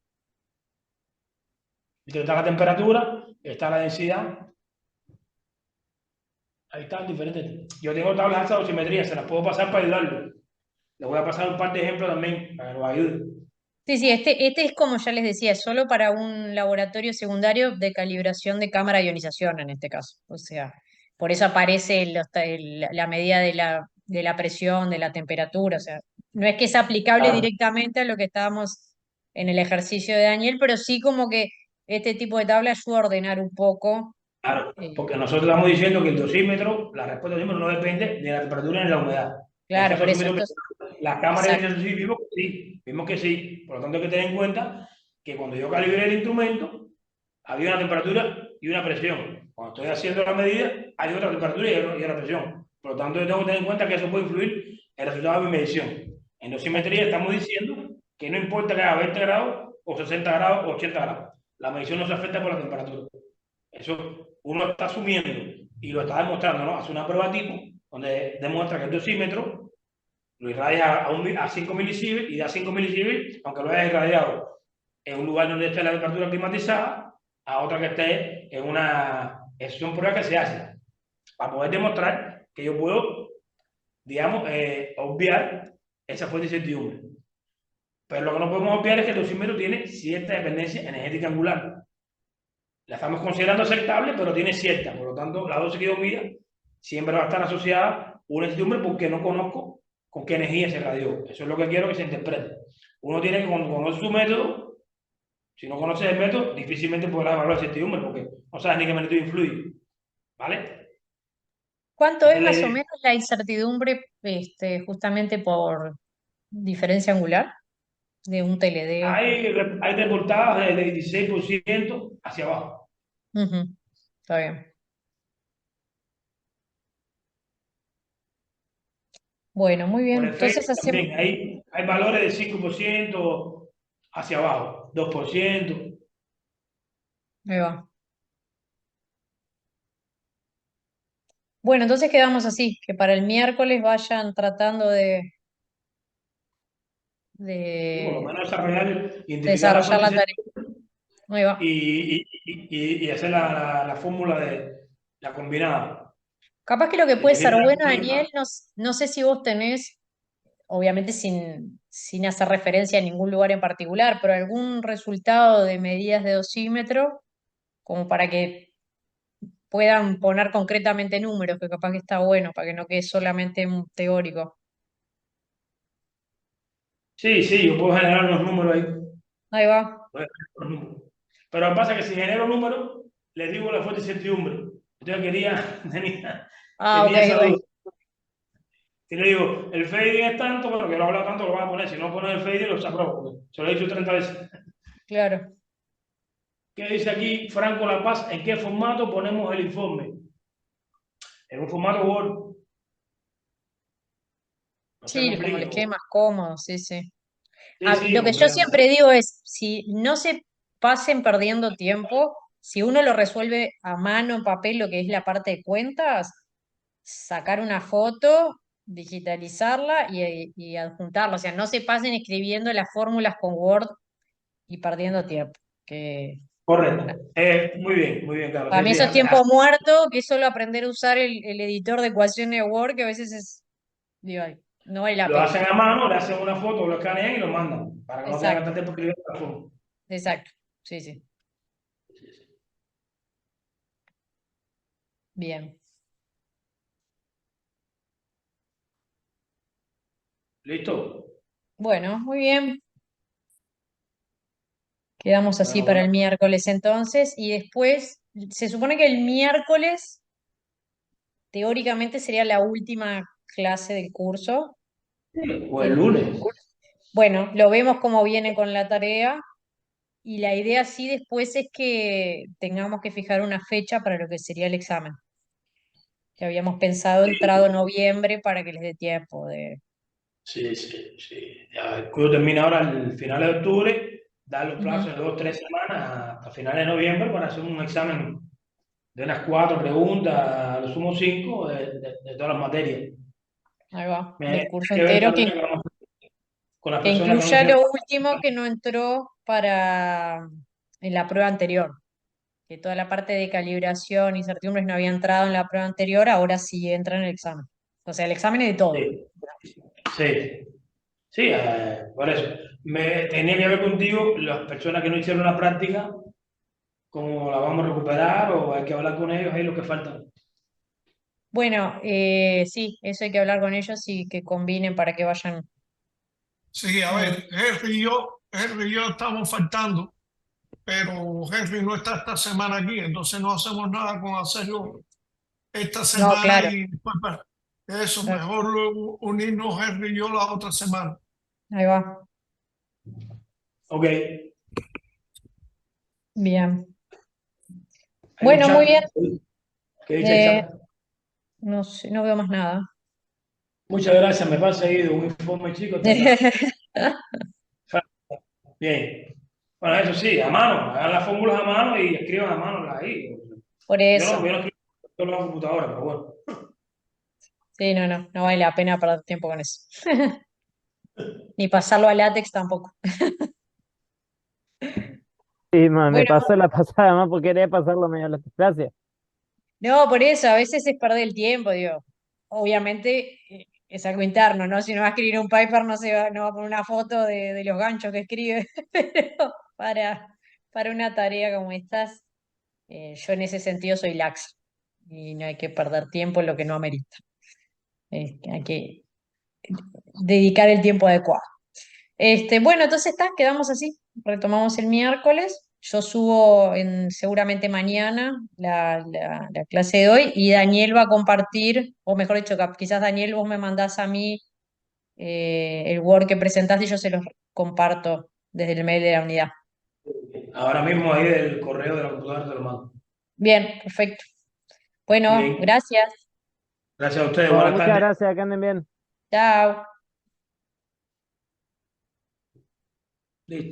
está la temperatura, está la densidad, ahí están diferentes. Yo tengo tablas de dosimetría, se las puedo pasar para ayudarlo. Les voy a pasar un par de ejemplos también para que nos ayude. Sí, sí, este es como ya les decía, es solo para un laboratorio secundario de calibración de cámara de ionización en este caso. O sea, por eso aparece la medida de la presión, de la temperatura. O sea, no es que es aplicable Claro, directamente a lo que estábamos en el ejercicio de Daniel, pero sí como que este tipo de tabla ayuda a ordenar un poco. claro, eh, porque nosotros estamos diciendo que el dosímetro, la respuesta del dosímetro no depende de la temperatura ni de la humedad. En este claro, caso, por el eso, dosímetro, entonces, las cámaras de exacto. ionización vimos que sí. Por lo tanto, hay que tener en cuenta que cuando yo calibré el instrumento, había una temperatura y una presión. Cuando estoy haciendo la medida, hay otra temperatura y otra presión. Por lo tanto, yo tengo que tener en cuenta que eso puede influir en el resultado de mi medición. En Exacto. dosimetría estamos diciendo que no importa que haga 20 grados o 60 grados o 80 grados. La medición no se afecta por la temperatura. Eso uno está asumiendo y lo está demostrando, ¿no? Hace una prueba tipo donde demuestra que el dosímetro lo irradia a 5 milisieverts y da 5 milisieverts, aunque lo haya irradiado en un lugar donde esté la temperatura climatizada, a otra que esté en una. Es una prueba que se hace para poder demostrar que yo puedo, digamos, obviar esa fuente de incertidumbre. Pero lo que no podemos obviar es que el dosímetro tiene cierta dependencia energética angular. La estamos considerando aceptable, pero tiene cierta. Por lo tanto, la dosis que yo mida siempre va a estar asociada a una incertidumbre porque no conozco con qué energía se radió. Eso es lo que quiero que se interprete. Uno tiene que conocer su método. Si no conoces el método, difícilmente podrás evaluar la incertidumbre porque no sabes ni qué magnitud influye. ¿Vale? ¿Cuánto Esa es es la más o idea. menos la incertidumbre, justamente por diferencia angular de un TLD? Hay reportadas de 16% hacia abajo. Ujú, está bien. Bueno, muy bien. Por el Entonces Facebook hacemos, también hay valores de 5% hacia abajo, 2%. ahí va. Bueno, entonces quedamos así, que para el miércoles vayan tratando Y por lo de menos desarrollar, identificar la desarrollar fuente la tarea. Ahí va. y hacer la fórmula de la combinada. Capaz que lo que Y puede decir, ser bueno, Daniel, no, no sé si vos tenés, obviamente sin hacer referencia a ningún lugar en particular, pero algún resultado de medidas de dosímetro, como para que puedan poner concretamente números, que capaz que está bueno, para que no quede solamente un teórico. sí, sí, yo puedo generar unos números ahí. Ahí va. Voy a generar unos números. Pero lo que pasa es que si genero números, les digo la fuente de incertidumbre. Entonces Ah, ok, tenía esa duda. ok. Y le digo, el fading es tanto, bueno, que lo habla tanto, lo van a poner. Si no ponen el fading, lo desapruebo. Se lo he dicho 30 veces. Claro. ¿Qué dice aquí Franco La Paz? ¿En qué formato ponemos el informe? En un formato Word. No se Sí, como les compliquen. quede más cómodo, sí, sí. Sí, sí, Lo que yo porque siempre digo es, si no se pasen perdiendo tiempo, si uno lo resuelve a mano en papel, lo que es la parte de cuentas, sacar una foto, digitalizarla y adjuntarla. O sea, no se pasen escribiendo las fórmulas con Word y perdiendo tiempo. Que correcto. Muy bien, Carlos. para Sí, mí sí, eso es tiempo muerto, que es solo aprender a usar el editor de ecuaciones de Word, que a veces es, digo, ay, no vale la lo pena. hacen a mano, le hacen una foto, lo escanean y lo mandan, para que no tengan Exacto, tanto tiempo escribiendo la forma. exacto. Sí, sí. Bien. ¿Listo? Bueno, muy bien. Quedamos así Bueno, para bueno. el miércoles entonces. Y después, se supone que el miércoles, teóricamente, sería la última clase del curso. O el El, lunes. bueno, lo vemos cómo viene con la tarea. Y la idea sí después es que tengamos que fijar una fecha para lo que sería el examen. Que habíamos pensado entrado noviembre para que les dé tiempo de... Sí, sí, sí. Ya, el curso termina ahora el final de octubre, da los Ujú. plazos de 2 o 3 semanas hasta finales de noviembre para hacer un examen de unas 4 preguntas, a lo sumo 5, de todas las materias. Ahí va, Me del curso hay que ver entero también con las que personas que no incluya hicieron. lo último que no entró en la prueba anterior, que toda la parte de calibración y certidumbres no había entrado en la prueba anterior, ahora sí entra en el examen. O sea, el examen es de todo. Sí, sí, sí, por eso. Tenía que ver contigo las personas que no hicieron la práctica, cómo la vamos a recuperar o hay que hablar con ellos, ahí lo que faltan. Bueno, sí, eso hay que hablar con ellos y que combinen para que vayan. Sí, a ver, Henry y yo estamos faltando, pero Henry no está esta semana aquí, entonces no hacemos nada con hacerlo esta No, semana claro, y después eso, claro, mejor unirnos Henry y yo la otra semana. ahí va. Ok, Bien. hay un Bueno, muy chat. bien. ¿Qué dice el Eh, chat? no sé, no veo más nada. Muchas gracias, me pasa ahí de un informe chico hasta acá. Bien. Bueno, eso sí, a mano, hagan las fórmulas a mano y escriban a mano ahí. Por Yo eso. no escribo en la computadora, pero bueno. Sí, no vale la pena perder tiempo con eso. Ni pasarlo a látex tampoco. Sí, me Bueno, pasó la pasada más porque quería pasarlo medio a la clase. no, por eso, a veces es perder el tiempo, digo. Obviamente es algo interno, ¿no? Si no va a escribir un paper, no va a poner una foto de los ganchos que escribe, pero para una tarea como estas, yo en ese sentido soy laxa y no hay que perder tiempo en lo que no amerita. Hay que dedicar el tiempo adecuado. Bueno, entonces quedamos así. Retomamos el miércoles. Yo subo seguramente mañana la clase de hoy y Daniel va a compartir, o mejor dicho, quizás Daniel vos me mandás a mí el Word que presentaste y yo se los comparto desde el mail de la unidad. Ahora mismo ahí del correo de la computadora te lo mando. Bien, perfecto. Bueno, Bien. gracias. Gracias a ustedes. Bueno, Buenas muchas tardes. gracias, que anden bien. Chao. Listo.